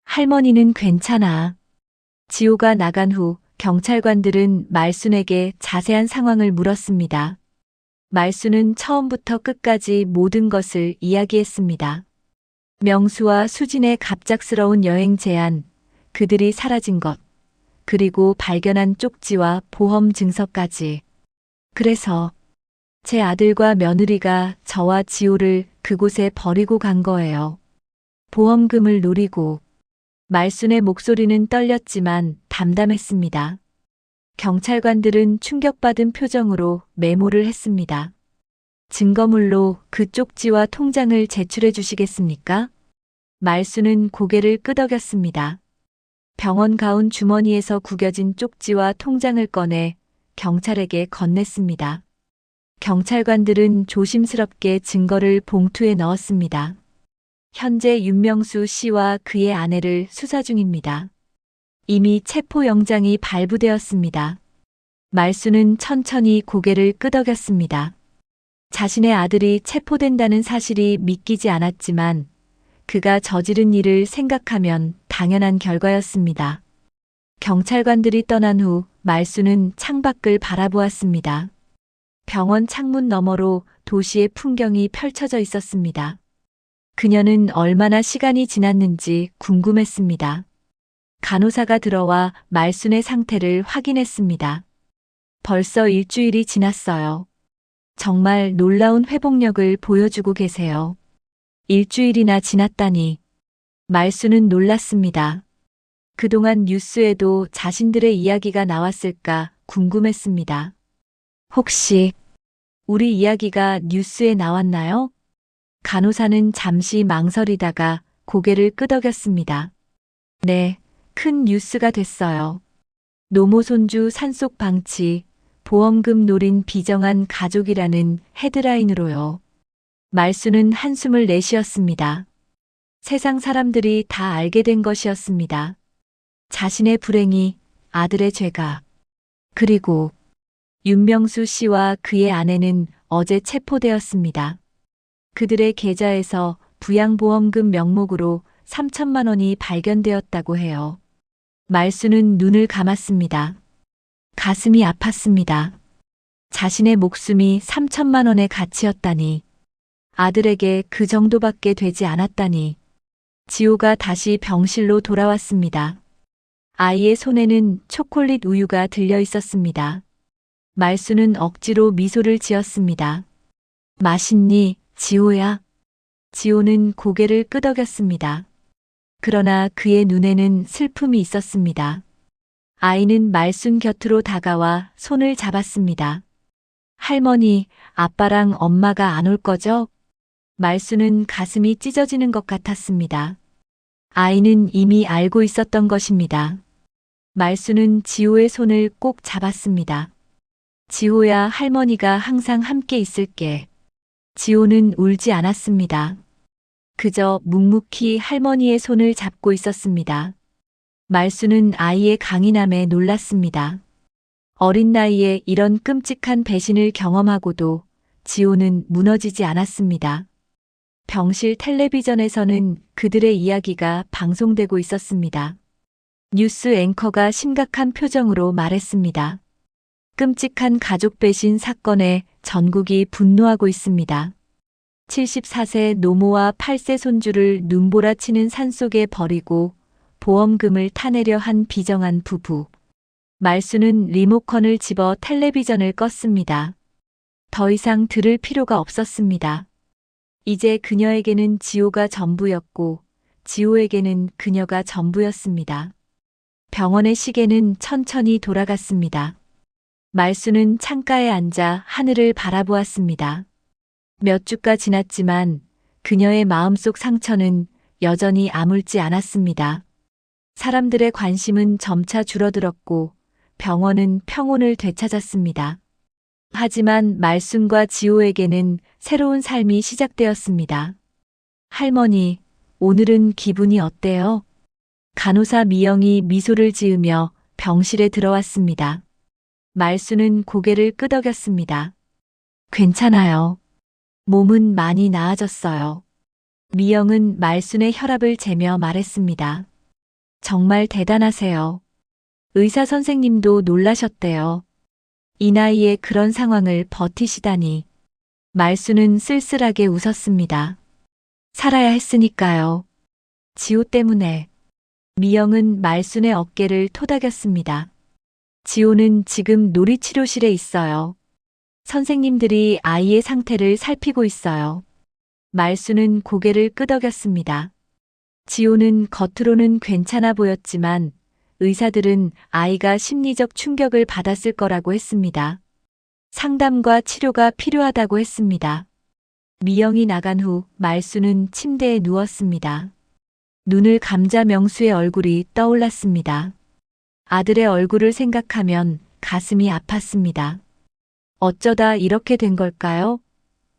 할머니는 괜찮아. 지호가 나간 후 경찰관들은 말순에게 자세한 상황을 물었습니다. 말순은 처음부터 끝까지 모든 것을 이야기했습니다. 명수와 수진의 갑작스러운 여행 제안, 그들이 사라진 것, 그리고 발견한 쪽지와 보험 증서까지. 그래서 제 아들과 며느리가 저와 지호를 그곳에 버리고 간 거예요. 보험금을 노리고. 말순의 목소리는 떨렸지만 담담했습니다. 경찰관들은 충격받은 표정으로 메모를 했습니다. 증거물로 그 쪽지와 통장을 제출해 주시겠습니까? 말순은 고개를 끄덕였습니다. 병원 가운 주머니에서 구겨진 쪽지와 통장을 꺼내 경찰에게 건넸습니다. 경찰관들은 조심스럽게 증거를 봉투에 넣었습니다. 현재 윤명수 씨와 그의 아내를 수사 중입니다. 이미 체포영장이 발부되었습니다. 말순은 천천히 고개를 끄덕였습니다. 자신의 아들이 체포된다는 사실이 믿기지 않았지만 그가 저지른 일을 생각하면 당연한 결과였습니다. 경찰관들이 떠난 후 말순은 창밖을 바라보았습니다. 병원 창문 너머로 도시의 풍경이 펼쳐져 있었습니다. 그녀는 얼마나 시간이 지났는지 궁금했습니다. 간호사가 들어와 말순의 상태를 확인했습니다. 벌써 일주일이 지났어요. 정말 놀라운 회복력을 보여주고 계세요. 일주일이나 지났다니. 말순은 놀랐습니다. 그동안 뉴스에도 자신들의 이야기가 나왔을까 궁금했습니다. 혹시 우리 이야기가 뉴스에 나왔나요? 간호사는 잠시 망설이다가 고개를 끄덕였습니다. 네, 큰 뉴스가 됐어요. 노모 손주 산속 방치, 보험금 노린 비정한 가족이라는 헤드라인으로요. 말순은 한숨을 내쉬었습니다. 세상 사람들이 다 알게 된 것이었습니다. 자신의 불행이, 아들의 죄가. 그리고 윤명수 씨와 그의 아내는 어제 체포되었습니다. 그들의 계좌에서 부양보험금 명목으로 3천만 원이 발견되었다고 해요. 말순은 눈을 감았습니다. 가슴이 아팠습니다. 자신의 목숨이 3천만 원의 가치였다니. 아들에게 그 정도밖에 되지 않았다니. 지호가 다시 병실로 돌아왔습니다. 아이의 손에는 초콜릿 우유가 들려 있었습니다. 말순은 억지로 미소를 지었습니다. 맛있니, 지호야? 지호는 고개를 끄덕였습니다. 그러나 그의 눈에는 슬픔이 있었습니다. 아이는 말순 곁으로 다가와 손을 잡았습니다. 할머니, 아빠랑 엄마가 안 올 거죠? 말순은 가슴이 찢어지는 것 같았습니다. 아이는 이미 알고 있었던 것입니다. 말순은 지호의 손을 꼭 잡았습니다. 지호야, 할머니가 항상 함께 있을게. 지호는 울지 않았습니다. 그저 묵묵히 할머니의 손을 잡고 있었습니다. 말순은 아이의 강인함에 놀랐습니다. 어린 나이에 이런 끔찍한 배신을 경험하고도 지호는 무너지지 않았습니다. 병실 텔레비전에서는 그들의 이야기가 방송되고 있었습니다. 뉴스 앵커가 심각한 표정으로 말했습니다. 끔찍한 가족 배신 사건에 전국이 분노하고 있습니다. 74세 노모와 8세 손주를 눈보라치는 산속에 버리고 보험금을 타내려 한 비정한 부부. 말순은 리모컨을 집어 텔레비전을 껐습니다. 더 이상 들을 필요가 없었습니다. 이제 그녀에게는 지호가 전부였고 지호에게는 그녀가 전부였습니다. 병원의 시계는 천천히 돌아갔습니다. 말순은 창가에 앉아 하늘을 바라보았습니다. 몇 주가 지났지만 그녀의 마음속 상처는 여전히 아물지 않았습니다. 사람들의 관심은 점차 줄어들었고 병원은 평온을 되찾았습니다. 하지만 말순과 지호에게는 새로운 삶이 시작되었습니다. 할머니, 오늘은 기분이 어때요? 간호사 미영이 미소를 지으며 병실에 들어왔습니다. 말순은 고개를 끄덕였습니다. 괜찮아요. 몸은 많이 나아졌어요. 미영은 말순의 혈압을 재며 말했습니다. 정말 대단하세요. 의사 선생님도 놀라셨대요. 이 나이에 그런 상황을 버티시다니. 말순은 쓸쓸하게 웃었습니다. 살아야 했으니까요. 지호 때문에. 미영은 말순의 어깨를 토닥였습니다. 지호는 지금 놀이치료실에 있어요. 선생님들이 아이의 상태를 살피고 있어요. 말수는 고개를 끄덕였습니다. 지호는 겉으로는 괜찮아 보였지만 의사들은 아이가 심리적 충격을 받았을 거라고 했습니다. 상담과 치료가 필요하다고 했습니다. 미영이 나간 후 말수는 침대에 누웠습니다. 눈을 감자 명수의 얼굴이 떠올랐습니다. 아들의 얼굴을 생각하면 가슴이 아팠습니다. 어쩌다 이렇게 된 걸까요?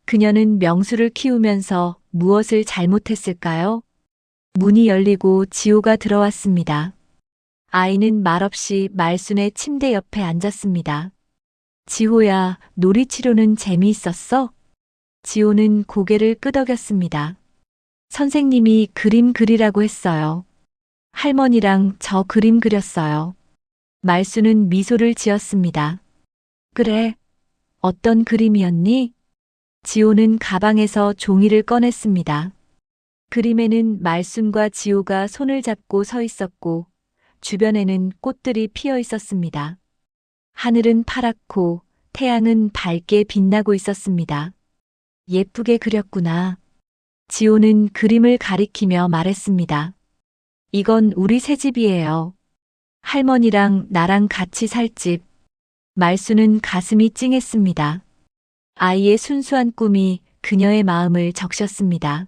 그녀는 명수를 키우면서 무엇을 잘못했을까요? 문이 열리고 지호가 들어왔습니다. 아이는 말없이 말순의 침대 옆에 앉았습니다. 지호야, 놀이치료는 재미있었어? 지호는 고개를 끄덕였습니다. 선생님이 그림 그리라고 했어요. 할머니랑 저 그림 그렸어요. 말수는 미소를 지었습니다. 그래, 어떤 그림이었니? 지호는 가방에서 종이를 꺼냈습니다. 그림에는 말순과 지호가 손을 잡고 서 있었고 주변에는 꽃들이 피어 있었습니다. 하늘은 파랗고 태양은 밝게 빛나고 있었습니다. 예쁘게 그렸구나. 지호는 그림을 가리키며 말했습니다. 이건 우리 새 집이에요. 할머니랑 나랑 같이 살 집. 말수는 가슴이 찡했습니다. 아이의 순수한 꿈이 그녀의 마음을 적셨습니다.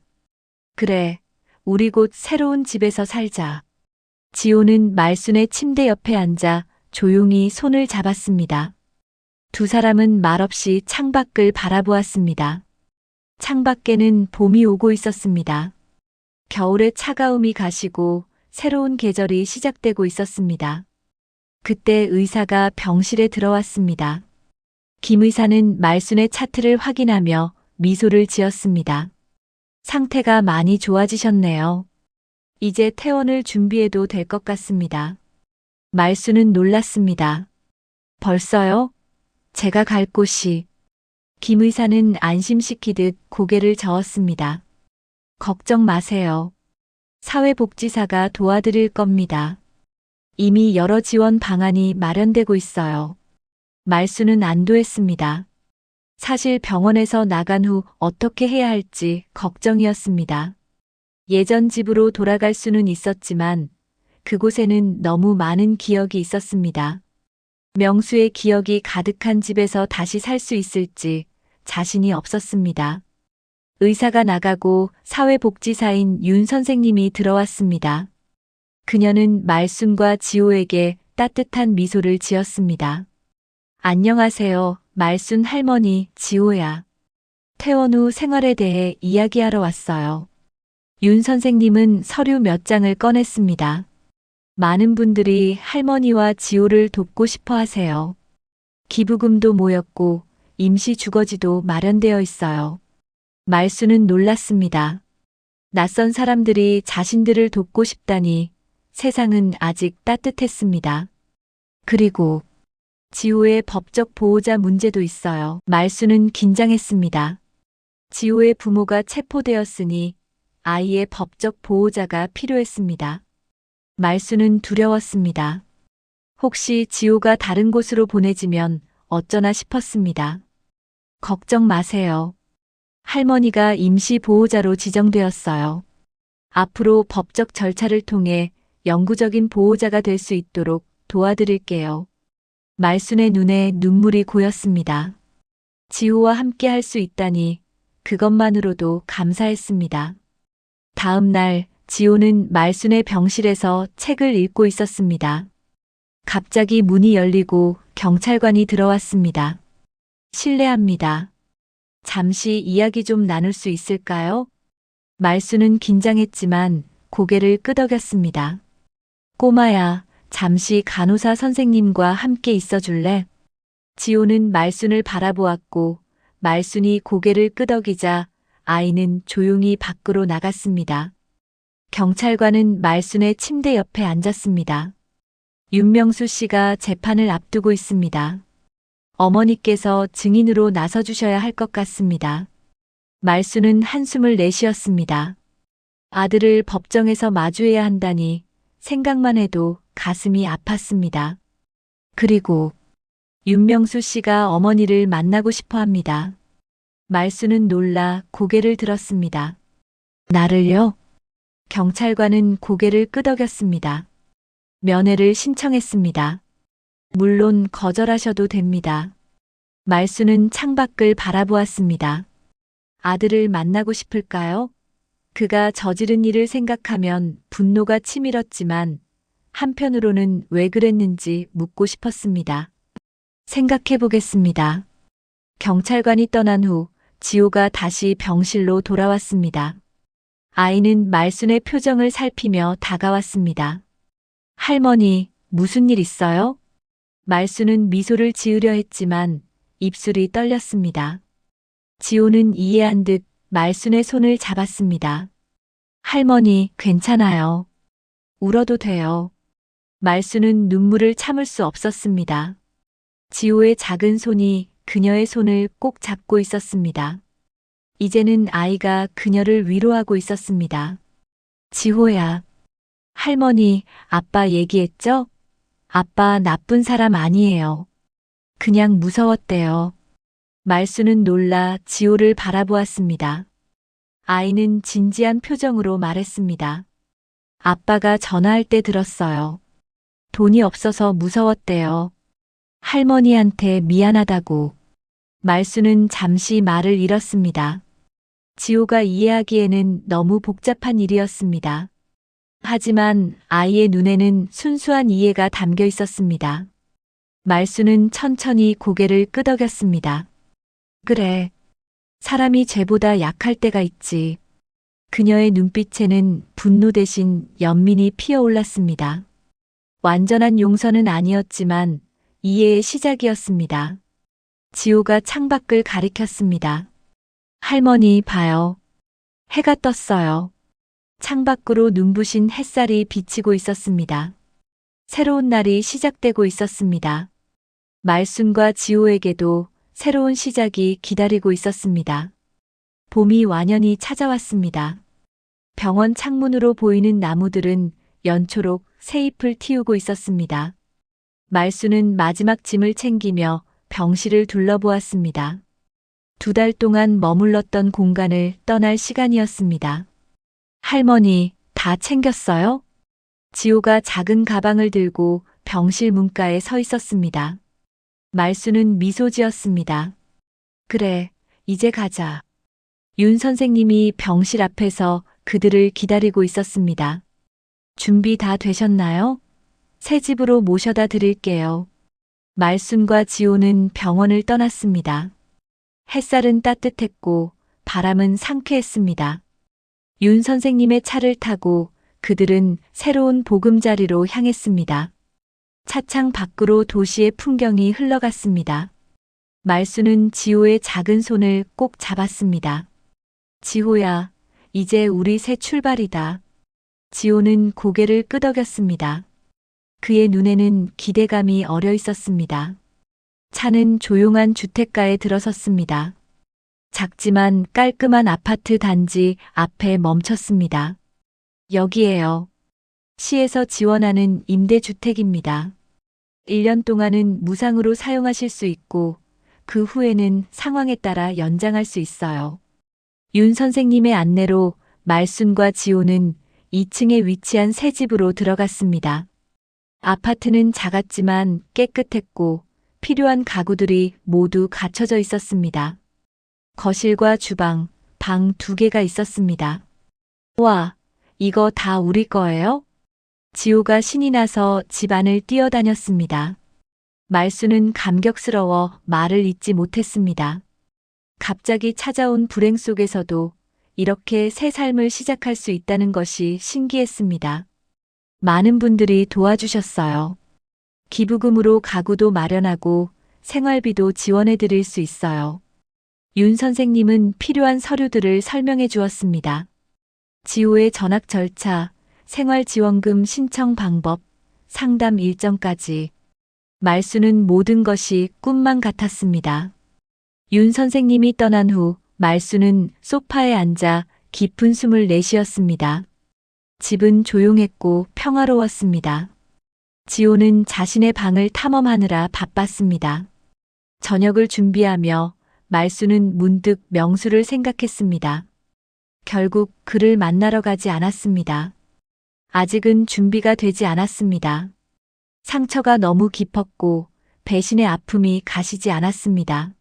그래, 우리 곧 새로운 집에서 살자. 지호는 말순의 침대 옆에 앉아 조용히 손을 잡았습니다. 두 사람은 말없이 창밖을 바라보았습니다. 창밖에는 봄이 오고 있었습니다. 겨울의 차가움이 가시고 새로운 계절이 시작되고 있었습니다. 그때 의사가 병실에 들어왔습니다. 김 의사는 말순의 차트를 확인하며 미소를 지었습니다. 상태가 많이 좋아지셨네요. 이제 퇴원을 준비해도 될 것 같습니다. 말순은 놀랐습니다. 벌써요? 제가 갈 곳이. 김 의사는 안심시키듯 고개를 저었습니다. 걱정 마세요. 사회복지사가 도와드릴 겁니다. 이미 여러 지원 방안이 마련되고 있어요. 말수는 안도했습니다. 사실 병원에서 나간 후 어떻게 해야 할지 걱정이었습니다. 예전 집으로 돌아갈 수는 있었지만 그곳에는 너무 많은 기억이 있었습니다. 명수의 기억이 가득한 집에서 다시 살 수 있을지 자신이 없었습니다. 의사가 나가고 사회복지사인 윤 선생님이 들어왔습니다. 그녀는 말순과 지호에게 따뜻한 미소를 지었습니다. 안녕하세요, 말순 할머니, 지호야. 퇴원 후 생활에 대해 이야기하러 왔어요. 윤 선생님은 서류 몇 장을 꺼냈습니다. 많은 분들이 할머니와 지호를 돕고 싶어 하세요. 기부금도 모였고 임시 주거지도 마련되어 있어요. 말수는 놀랐습니다. 낯선 사람들이 자신들을 돕고 싶다니 세상은 아직 따뜻했습니다. 그리고 지호의 법적 보호자 문제도 있어요. 말수는 긴장했습니다. 지호의 부모가 체포되었으니 아이의 법적 보호자가 필요했습니다. 말수는 두려웠습니다. 혹시 지호가 다른 곳으로 보내지면 어쩌나 싶었습니다. 걱정 마세요. 할머니가 임시 보호자로 지정되었어요. 앞으로 법적 절차를 통해 영구적인 보호자가 될 수 있도록 도와드릴게요. 말순의 눈에 눈물이 고였습니다. 지호와 함께 할 수 있다니 그것만으로도 감사했습니다. 다음 날 지호는 말순의 병실에서 책을 읽고 있었습니다. 갑자기 문이 열리고 경찰관이 들어왔습니다. 실례합니다. 잠시 이야기 좀 나눌 수 있을까요? 말수는 긴장했지만 고개를 끄덕였습니다. 꼬마야, 잠시 간호사 선생님과 함께 있어 줄래? 지호는 말순을 바라보았고 말순이 고개를 끄덕이자 아이는 조용히 밖으로 나갔습니다. 경찰관은 말순의 침대 옆에 앉았습니다. 윤명수 씨가 재판을 앞두고 있습니다. 어머니께서 증인으로 나서주셔야 할 것 같습니다. 말수는 한숨을 내쉬었습니다. 아들을 법정에서 마주해야 한다니 생각만 해도 가슴이 아팠습니다. 그리고 윤명수 씨가 어머니를 만나고 싶어 합니다. 말수는 놀라 고개를 들었습니다. 나를요? 경찰관은 고개를 끄덕였습니다. 면회를 신청했습니다. 물론 거절하셔도 됩니다. 말수는 창밖을 바라보았습니다. 아들을 만나고 싶을까요? 그가 저지른 일을 생각하면 분노가 치밀었지만 한편으로는 왜 그랬는지 묻고 싶었습니다. 생각해 보겠습니다. 경찰관이 떠난 후 지호가 다시 병실로 돌아왔습니다. 아이는 말순의 표정을 살피며 다가왔습니다. 할머니, 무슨 일 있어요? 말순은 미소를 지으려 했지만 입술이 떨렸습니다. 지호는 이해한 듯 말순의 손을 잡았습니다. 할머니, 괜찮아요. 울어도 돼요. 말순은 눈물을 참을 수 없었습니다. 지호의 작은 손이 그녀의 손을 꼭 잡고 있었습니다. 이제는 아이가 그녀를 위로하고 있었습니다. 지호야. 할머니, 아빠 얘기했죠? 아빠 나쁜 사람 아니에요. 그냥 무서웠대요. 말수는 놀라 지호를 바라보았습니다. 아이는 진지한 표정으로 말했습니다. 아빠가 전화할 때 들었어요. 돈이 없어서 무서웠대요. 할머니한테 미안하다고. 말수는 잠시 말을 잃었습니다. 지호가 이해하기에는 너무 복잡한 일이었습니다. 하지만 아이의 눈에는 순수한 이해가 담겨 있었습니다. 말수는 천천히 고개를 끄덕였습니다. 그래. 사람이 죄보다 약할 때가 있지. 그녀의 눈빛에는 분노 대신 연민이 피어올랐습니다. 완전한 용서는 아니었지만 이해의 시작이었습니다. 지호가 창밖을 가리켰습니다. 할머니 봐요. 해가 떴어요. 창밖으로 눈부신 햇살이 비치고 있었습니다. 새로운 날이 시작되고 있었습니다. 말순과 지호에게도 새로운 시작이 기다리고 있었습니다. 봄이 완연히 찾아왔습니다. 병원 창문으로 보이는 나무들은 연초록 새잎을 틔우고 있었습니다. 말순은 마지막 짐을 챙기며 병실을 둘러보았습니다. 2달 동안 머물렀던 공간을 떠날 시간이었습니다. 할머니, 다 챙겼어요? 지호가 작은 가방을 들고 병실 문가에 서 있었습니다. 말수는 미소 지었습니다. 그래, 이제 가자. 윤 선생님이 병실 앞에서 그들을 기다리고 있었습니다. 준비 다 되셨나요? 새 집으로 모셔다 드릴게요. 말순과 지호는 병원을 떠났습니다. 햇살은 따뜻했고 바람은 상쾌했습니다. 윤 선생님의 차를 타고 그들은 새로운 보금자리로 향했습니다. 차창 밖으로 도시의 풍경이 흘러갔습니다. 말수는 지호의 작은 손을 꼭 잡았습니다. 지호야, 이제 우리 새 출발이다. 지호는 고개를 끄덕였습니다. 그의 눈에는 기대감이 어려 있었습니다. 차는 조용한 주택가에 들어섰습니다. 작지만 깔끔한 아파트 단지 앞에 멈췄습니다. 여기에요. 시에서 지원하는 임대주택입니다. 1년 동안은 무상으로 사용하실 수 있고 그 후에는 상황에 따라 연장할 수 있어요. 윤 선생님의 안내로 말순과 지호는 2층에 위치한 새 집으로 들어갔습니다. 아파트는 작았지만 깨끗했고 필요한 가구들이 모두 갖춰져 있었습니다. 거실과 주방, 방 2개가 있었습니다. 와, 이거 다 우리 거예요? 지호가 신이 나서 집 안을 뛰어다녔습니다. 말수는 감격스러워 말을 잇지 못했습니다. 갑자기 찾아온 불행 속에서도 이렇게 새 삶을 시작할 수 있다는 것이 신기했습니다. 많은 분들이 도와주셨어요. 기부금으로 가구도 마련하고 생활비도 지원해 드릴 수 있어요. 윤 선생님은 필요한 서류들을 설명해 주었습니다. 지호의 전학 절차, 생활지원금 신청 방법, 상담 일정까지. 말수는 모든 것이 꿈만 같았습니다. 윤 선생님이 떠난 후 말수는 소파에 앉아 깊은 숨을 내쉬었습니다. 집은 조용했고 평화로웠습니다. 지호는 자신의 방을 탐험하느라 바빴습니다. 저녁을 준비하며 말수는 문득 명수를 생각했습니다. 결국 그를 만나러 가지 않았습니다. 아직은 준비가 되지 않았습니다. 상처가 너무 깊었고 배신의 아픔이 가시지 않았습니다.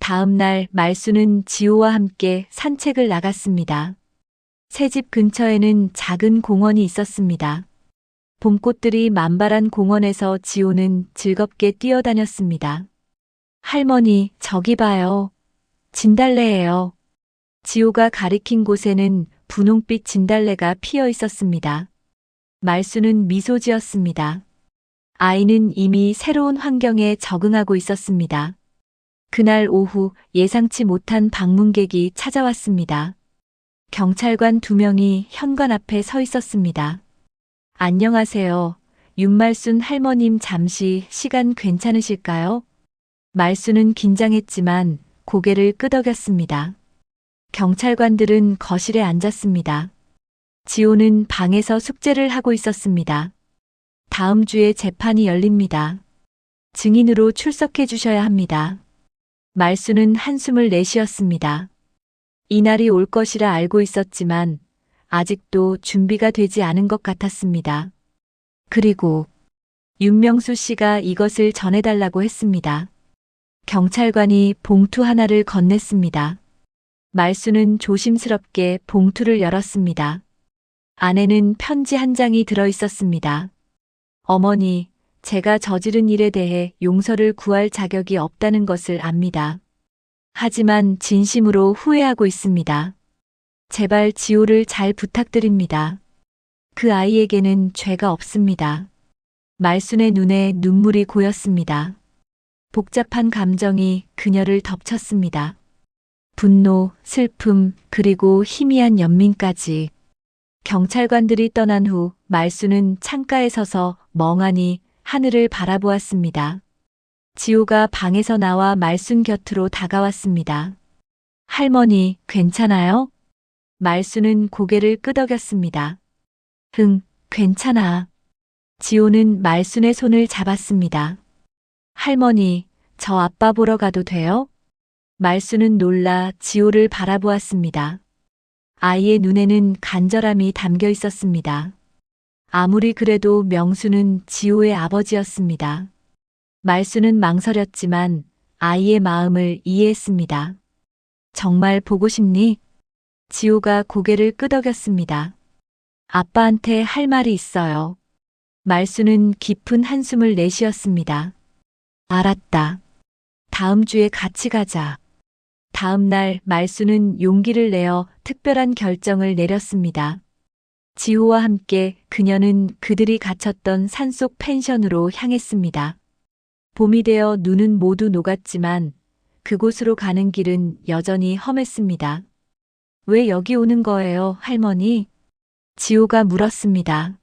다음 날 말수는 지호와 함께 산책을 나갔습니다. 새 집 근처에는 작은 공원이 있었습니다. 봄꽃들이 만발한 공원에서 지호는 즐겁게 뛰어다녔습니다. 할머니, 저기 봐요. 진달래예요. 지호가 가리킨 곳에는 분홍빛 진달래가 피어 있었습니다. 말수는 미소 지었습니다. 아이는 이미 새로운 환경에 적응하고 있었습니다. 그날 오후 예상치 못한 방문객이 찾아왔습니다. 경찰관 2명이 현관 앞에 서 있었습니다. 안녕하세요. 윤말순 할머님 잠시 시간 괜찮으실까요? 말수는 긴장했지만 고개를 끄덕였습니다. 경찰관들은 거실에 앉았습니다. 지호는 방에서 숙제를 하고 있었습니다. 다음 주에 재판이 열립니다. 증인으로 출석해 주셔야 합니다. 말수는 한숨을 내쉬었습니다. 이날이 올 것이라 알고 있었지만 아직도 준비가 되지 않은 것 같았습니다. 그리고 윤명수 씨가 이것을 전해달라고 했습니다. 경찰관이 봉투 하나를 건넸습니다. 말수는 조심스럽게 봉투를 열었습니다. 안에는 편지 한 장이 들어 있었습니다. 어머니, 제가 저지른 일에 대해 용서를 구할 자격이 없다는 것을 압니다. 하지만 진심으로 후회하고 있습니다. 제발 지호를 잘 부탁드립니다. 그 아이에게는 죄가 없습니다. 말순의 눈에 눈물이 고였습니다. 복잡한 감정이 그녀를 덮쳤습니다. 분노, 슬픔, 그리고 희미한 연민까지. 경찰관들이 떠난 후 말수는 창가에 서서 멍하니 하늘을 바라보았습니다. 지호가 방에서 나와 말순 곁으로 다가왔습니다. 할머니, 괜찮아요? 말수는 고개를 끄덕였습니다. 응, 괜찮아. 지호는 말순의 손을 잡았습니다. 할머니, 저 아빠 보러 가도 돼요? 말수는 놀라 지호를 바라보았습니다. 아이의 눈에는 간절함이 담겨 있었습니다. 아무리 그래도 명수는 지호의 아버지였습니다. 말수는 망설였지만 아이의 마음을 이해했습니다. 정말 보고 싶니? 지호가 고개를 끄덕였습니다. 아빠한테 할 말이 있어요. 말수는 깊은 한숨을 내쉬었습니다. 알았다. 다음 주에 같이 가자. 다음 날 말수는 용기를 내어 특별한 결정을 내렸습니다. 지호와 함께 그녀는 그들이 갇혔던 산속 펜션으로 향했습니다. 봄이 되어 눈은 모두 녹았지만 그곳으로 가는 길은 여전히 험했습니다. 왜 여기 오는 거예요, 할머니? 지호가 물었습니다.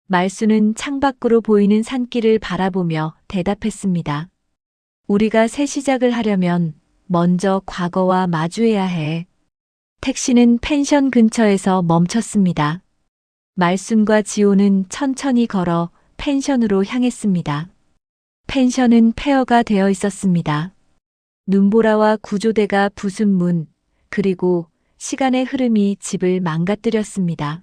말수는 창밖으로 보이는 산길을 바라보며 대답했습니다. 우리가 새 시작을 하려면 먼저 과거와 마주해야 해. 택시는 펜션 근처에서 멈췄습니다. 말순과 지호는 천천히 걸어 펜션으로 향했습니다. 펜션은 폐허가 되어 있었습니다. 눈보라와 구조대가 부순 문, 그리고 시간의 흐름이 집을 망가뜨렸습니다.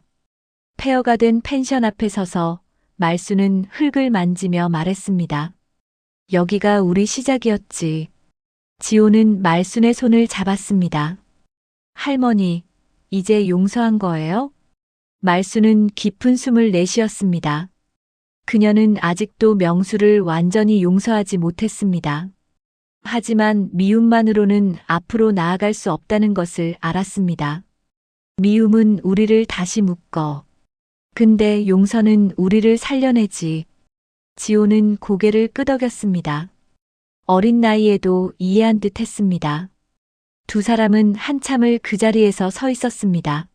폐허가 된 펜션 앞에 서서 말수는 흙을 만지며 말했습니다. 여기가 우리 시작이었지. 지호는 말순의 손을 잡았습니다. 할머니, 이제 용서한 거예요? 말수는 깊은 숨을 내쉬었습니다. 그녀는 아직도 명수를 완전히 용서하지 못했습니다. 하지만 미움만으로는 앞으로 나아갈 수 없다는 것을 알았습니다. 미움은 우리를 다시 묶어. 근데 용서는 우리를 살려내지. 지호는 고개를 끄덕였습니다. 어린 나이에도 이해한 듯 했습니다. 두 사람은 한참을 그 자리에서 서 있었습니다.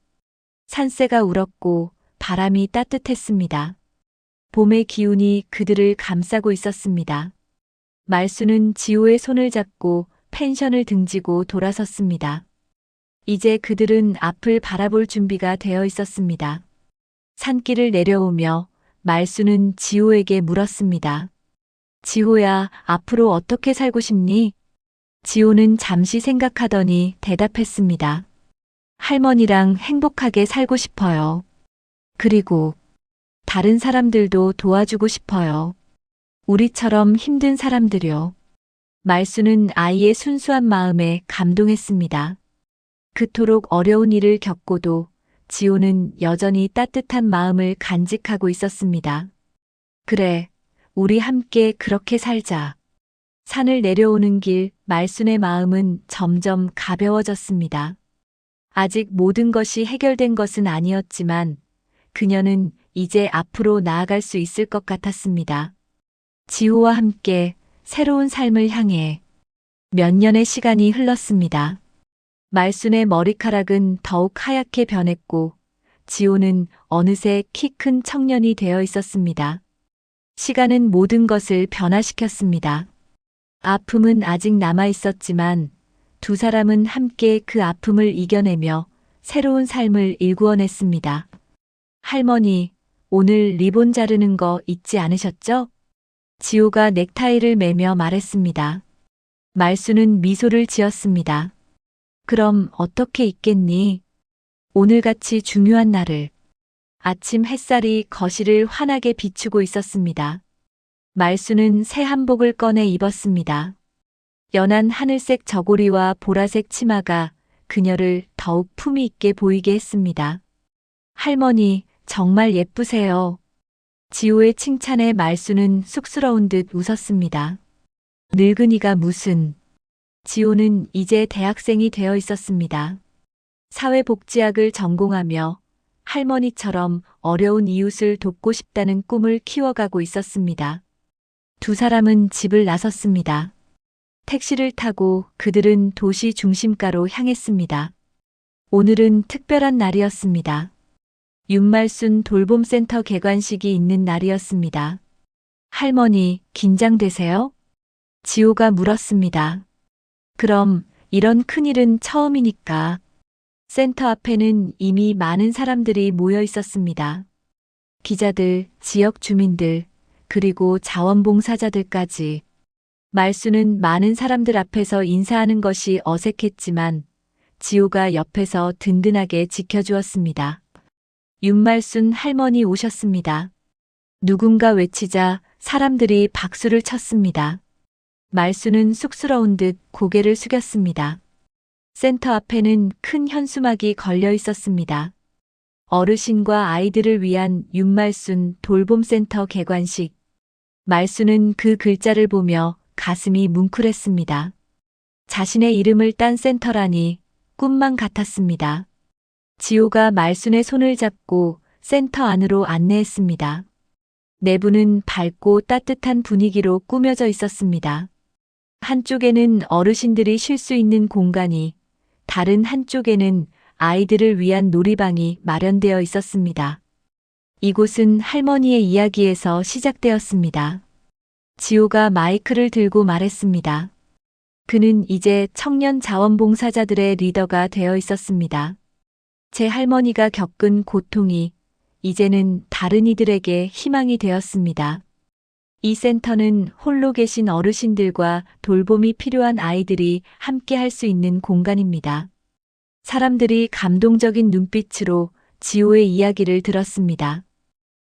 산새가 울었고 바람이 따뜻했습니다. 봄의 기운이 그들을 감싸고 있었습니다. 말수는 지호의 손을 잡고 펜션을 등지고 돌아섰습니다. 이제 그들은 앞을 바라볼 준비가 되어 있었습니다. 산길을 내려오며 말수는 지호에게 물었습니다. 지호야, 앞으로 어떻게 살고 싶니? 지호는 잠시 생각하더니 대답했습니다. 할머니랑 행복하게 살고 싶어요. 그리고 다른 사람들도 도와주고 싶어요. 우리처럼 힘든 사람들요. 말수는 아이의 순수한 마음에 감동했습니다. 그토록 어려운 일을 겪고도 지호는 여전히 따뜻한 마음을 간직하고 있었습니다. 그래, 우리 함께 그렇게 살자. 산을 내려오는 길 말순의 마음은 점점 가벼워졌습니다. 아직 모든 것이 해결된 것은 아니었지만 그녀는 이제 앞으로 나아갈 수 있을 것 같았습니다. 지호와 함께 새로운 삶을 향해 몇 년의 시간이 흘렀습니다. 말순의 머리카락은 더욱 하얗게 변했고 지호는 어느새 키 큰 청년이 되어 있었습니다. 시간은 모든 것을 변화시켰습니다. 아픔은 아직 남아 있었지만 두 사람은 함께 그 아픔을 이겨내며 새로운 삶을 일구어냈습니다. 할머니, 오늘 리본 자르는 거 잊지 않으셨죠? 지호가 넥타이를 매며 말했습니다. 말수는 미소를 지었습니다. 그럼 어떻게 잊겠니? 오늘같이 중요한 날을. 아침 햇살이 거실을 환하게 비추고 있었습니다. 말수는 새 한복을 꺼내 입었습니다. 연한 하늘색 저고리와 보라색 치마가 그녀를 더욱 품위 있게 보이게 했습니다. 할머니, 정말 예쁘세요. 지호의 칭찬에 말수는 쑥스러운 듯 웃었습니다. 늙은이가 무슨. 지호는 이제 대학생이 되어 있었습니다. 사회복지학을 전공하며 할머니처럼 어려운 이웃을 돕고 싶다는 꿈을 키워가고 있었습니다. 두 사람은 집을 나섰습니다. 택시를 타고 그들은 도시 중심가로 향했습니다. 오늘은 특별한 날이었습니다. 윤말순 돌봄센터 개관식이 있는 날이었습니다. 할머니, 긴장되세요? 지호가 물었습니다. 그럼 이런 큰일은 처음이니까. 센터 앞에는 이미 많은 사람들이 모여 있었습니다. 기자들, 지역 주민들, 그리고 자원봉사자들까지. 말수는 많은 사람들 앞에서 인사하는 것이 어색했지만 지호가 옆에서 든든하게 지켜주었습니다. 윤말순 할머니 오셨습니다. 누군가 외치자 사람들이 박수를 쳤습니다. 말수는 쑥스러운 듯 고개를 숙였습니다. 센터 앞에는 큰 현수막이 걸려 있었습니다. 어르신과 아이들을 위한 윤말순 돌봄센터 개관식. 말수는 그 글자를 보며 가슴이 뭉클했습니다. 자신의 이름을 딴 센터라니 꿈만 같았습니다. 지호가 말순의 손을 잡고 센터 안으로 안내했습니다. 내부는 밝고 따뜻한 분위기로 꾸며져 있었습니다. 한쪽에는 어르신들이 쉴 수 있는 공간이, 다른 한쪽에는 아이들을 위한 놀이방이 마련되어 있었습니다. 이곳은 할머니의 이야기에서 시작되었습니다. 지호가 마이크를 들고 말했습니다. 그는 이제 청년 자원봉사자들의 리더가 되어 있었습니다. 제 할머니가 겪은 고통이 이제는 다른 이들에게 희망이 되었습니다. 이 센터는 홀로 계신 어르신들과 돌봄이 필요한 아이들이 함께 할 수 있는 공간입니다. 사람들이 감동적인 눈빛으로 지호의 이야기를 들었습니다.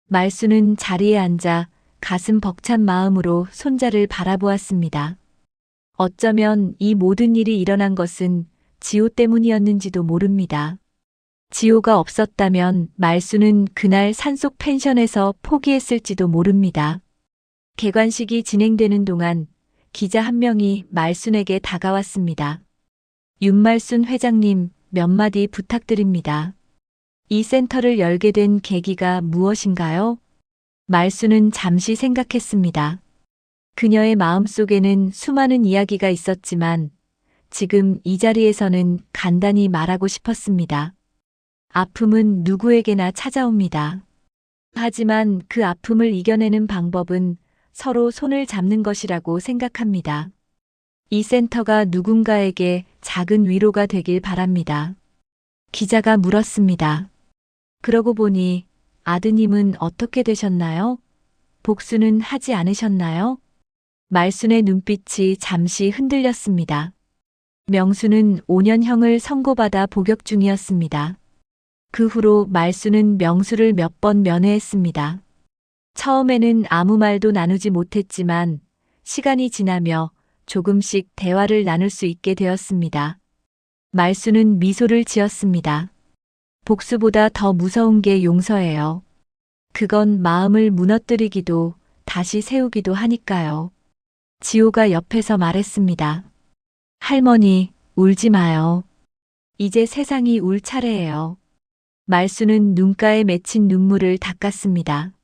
말수는 자리에 앉아 가슴 벅찬 마음으로 손자를 바라보았습니다. 어쩌면 이 모든 일이 일어난 것은 지호 때문이었는지도 모릅니다. 지호가 없었다면 말수는 그날 산속 펜션에서 포기했을지도 모릅니다. 개관식이 진행되는 동안 기자 한 명이 말순에게 다가왔습니다. 윤말순 회장님, 몇 마디 부탁드립니다. 이 센터를 열게 된 계기가 무엇인가요? 말순은 잠시 생각했습니다. 그녀의 마음속에는 수많은 이야기가 있었지만 지금 이 자리에서는 간단히 말하고 싶었습니다. 아픔은 누구에게나 찾아옵니다. 하지만 그 아픔을 이겨내는 방법은 서로 손을 잡는 것이라고 생각합니다. 이 센터가 누군가에게 작은 위로가 되길 바랍니다. 기자가 물었습니다. 그러고 보니 아드님은 어떻게 되셨나요? 복수는 하지 않으셨나요? 말순의 눈빛이 잠시 흔들렸습니다. 명수는 5년형을 선고받아 복역 중이었습니다. 그 후로 말순은 명수를 몇 번 면회했습니다. 처음에는 아무 말도 나누지 못했지만 시간이 지나며 조금씩 대화를 나눌 수 있게 되었습니다. 말순은 미소를 지었습니다. 복수보다 더 무서운 게 용서예요. 그건 마음을 무너뜨리기도 다시 세우기도 하니까요. 지호가 옆에서 말했습니다. 할머니, 울지 마요. 이제 세상이 울 차례예요. 말순은 눈가에 맺힌 눈물을 닦았습니다.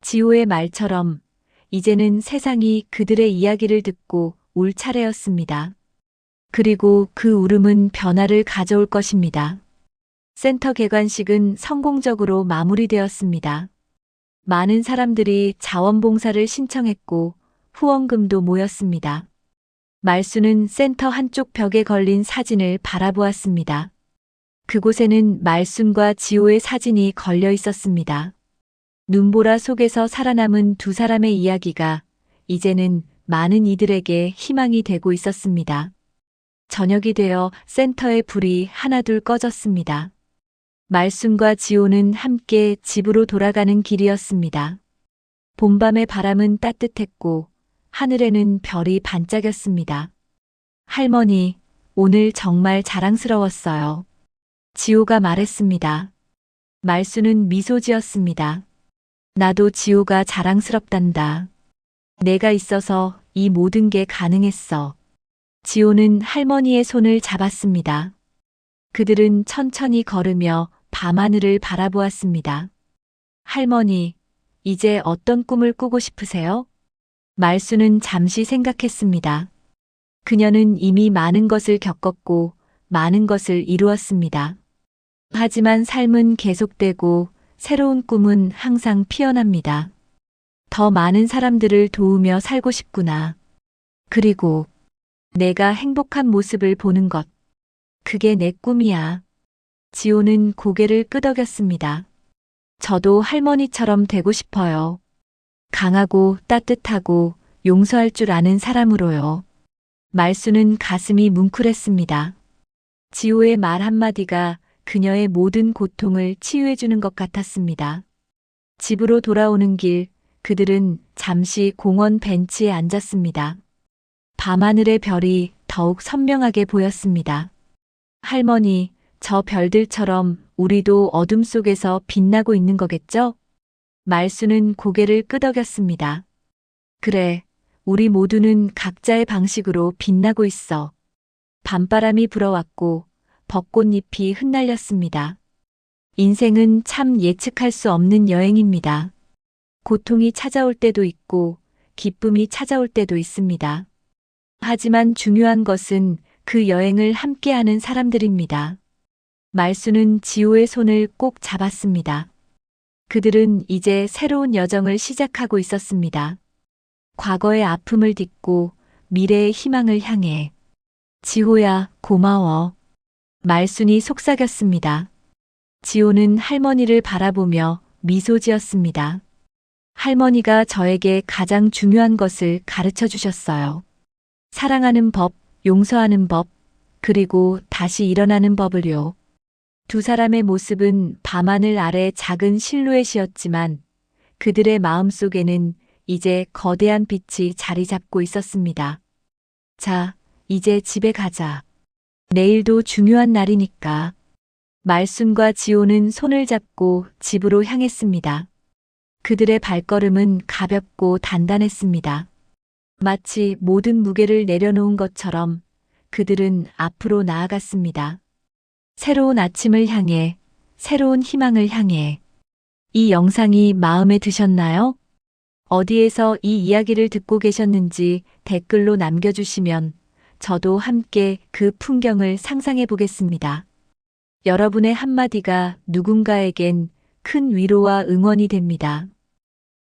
지호의 말처럼 이제는 세상이 그들의 이야기를 듣고 울 차례였습니다. 그리고 그 울음은 변화를 가져올 것입니다. 센터 개관식은 성공적으로 마무리되었습니다. 많은 사람들이 자원봉사를 신청했고 후원금도 모였습니다. 말순은 센터 한쪽 벽에 걸린 사진을 바라보았습니다. 그곳에는 말순과 지호의 사진이 걸려 있었습니다. 눈보라 속에서 살아남은 두 사람의 이야기가 이제는 많은 이들에게 희망이 되고 있었습니다. 저녁이 되어 센터의 불이 하나둘 꺼졌습니다. 말순과 지호는 함께 집으로 돌아가는 길이었습니다. 봄밤의 바람은 따뜻했고 하늘에는 별이 반짝였습니다. 할머니, 오늘 정말 자랑스러웠어요. 지호가 말했습니다. 말순은 미소 지었습니다. 나도 지호가 자랑스럽단다. 내가 있어서 이 모든 게 가능했어. 지호는 할머니의 손을 잡았습니다. 그들은 천천히 걸으며 밤하늘을 바라보았습니다. 할머니, 이제 어떤 꿈을 꾸고 싶으세요? 말순은 잠시 생각했습니다. 그녀는 이미 많은 것을 겪었고 많은 것을 이루었습니다. 하지만 삶은 계속되고 새로운 꿈은 항상 피어납니다. 더 많은 사람들을 도우며 살고 싶구나. 그리고 내가 행복한 모습을 보는 것. 그게 내 꿈이야. 지호는 고개를 끄덕였습니다. 저도 할머니처럼 되고 싶어요. 강하고 따뜻하고 용서할 줄 아는 사람으로요. 말순은 가슴이 뭉클했습니다. 지호의 말 한마디가 그녀의 모든 고통을 치유해주는 것 같았습니다. 집으로 돌아오는 길, 그들은 잠시 공원 벤치에 앉았습니다. 밤하늘의 별이 더욱 선명하게 보였습니다. 할머니, 저 별들처럼 우리도 어둠 속에서 빛나고 있는 거겠죠? 말순은 고개를 끄덕였습니다. 그래, 우리 모두는 각자의 방식으로 빛나고 있어. 밤바람이 불어왔고 벚꽃잎이 흩날렸습니다. 인생은 참 예측할 수 없는 여행입니다. 고통이 찾아올 때도 있고 기쁨이 찾아올 때도 있습니다. 하지만 중요한 것은 그 여행을 함께하는 사람들입니다. 말순은 지호의 손을 꼭 잡았습니다. 그들은 이제 새로운 여정을 시작하고 있었습니다. 과거의 아픔을 딛고 미래의 희망을 향해. 지호야, 고마워. 말순이 속삭였습니다. 지호는 할머니를 바라보며 미소 지었습니다. 할머니가 저에게 가장 중요한 것을 가르쳐 주셨어요. 사랑하는 법, 용서하는 법, 그리고 다시 일어나는 법을요. 두 사람의 모습은 밤하늘 아래 작은 실루엣이었지만 그들의 마음속에는 이제 거대한 빛이 자리 잡고 있었습니다. 자, 이제 집에 가자. 내일도 중요한 날이니까. 말순과 지호는 손을 잡고 집으로 향했습니다. 그들의 발걸음은 가볍고 단단했습니다. 마치 모든 무게를 내려놓은 것처럼 그들은 앞으로 나아갔습니다. 새로운 아침을 향해, 새로운 희망을 향해. 이 영상이 마음에 드셨나요? 어디에서 이 이야기를 듣고 계셨는지 댓글로 남겨주시면 저도 함께 그 풍경을 상상해 보겠습니다. 여러분의 한마디가 누군가에겐 큰 위로와 응원이 됩니다.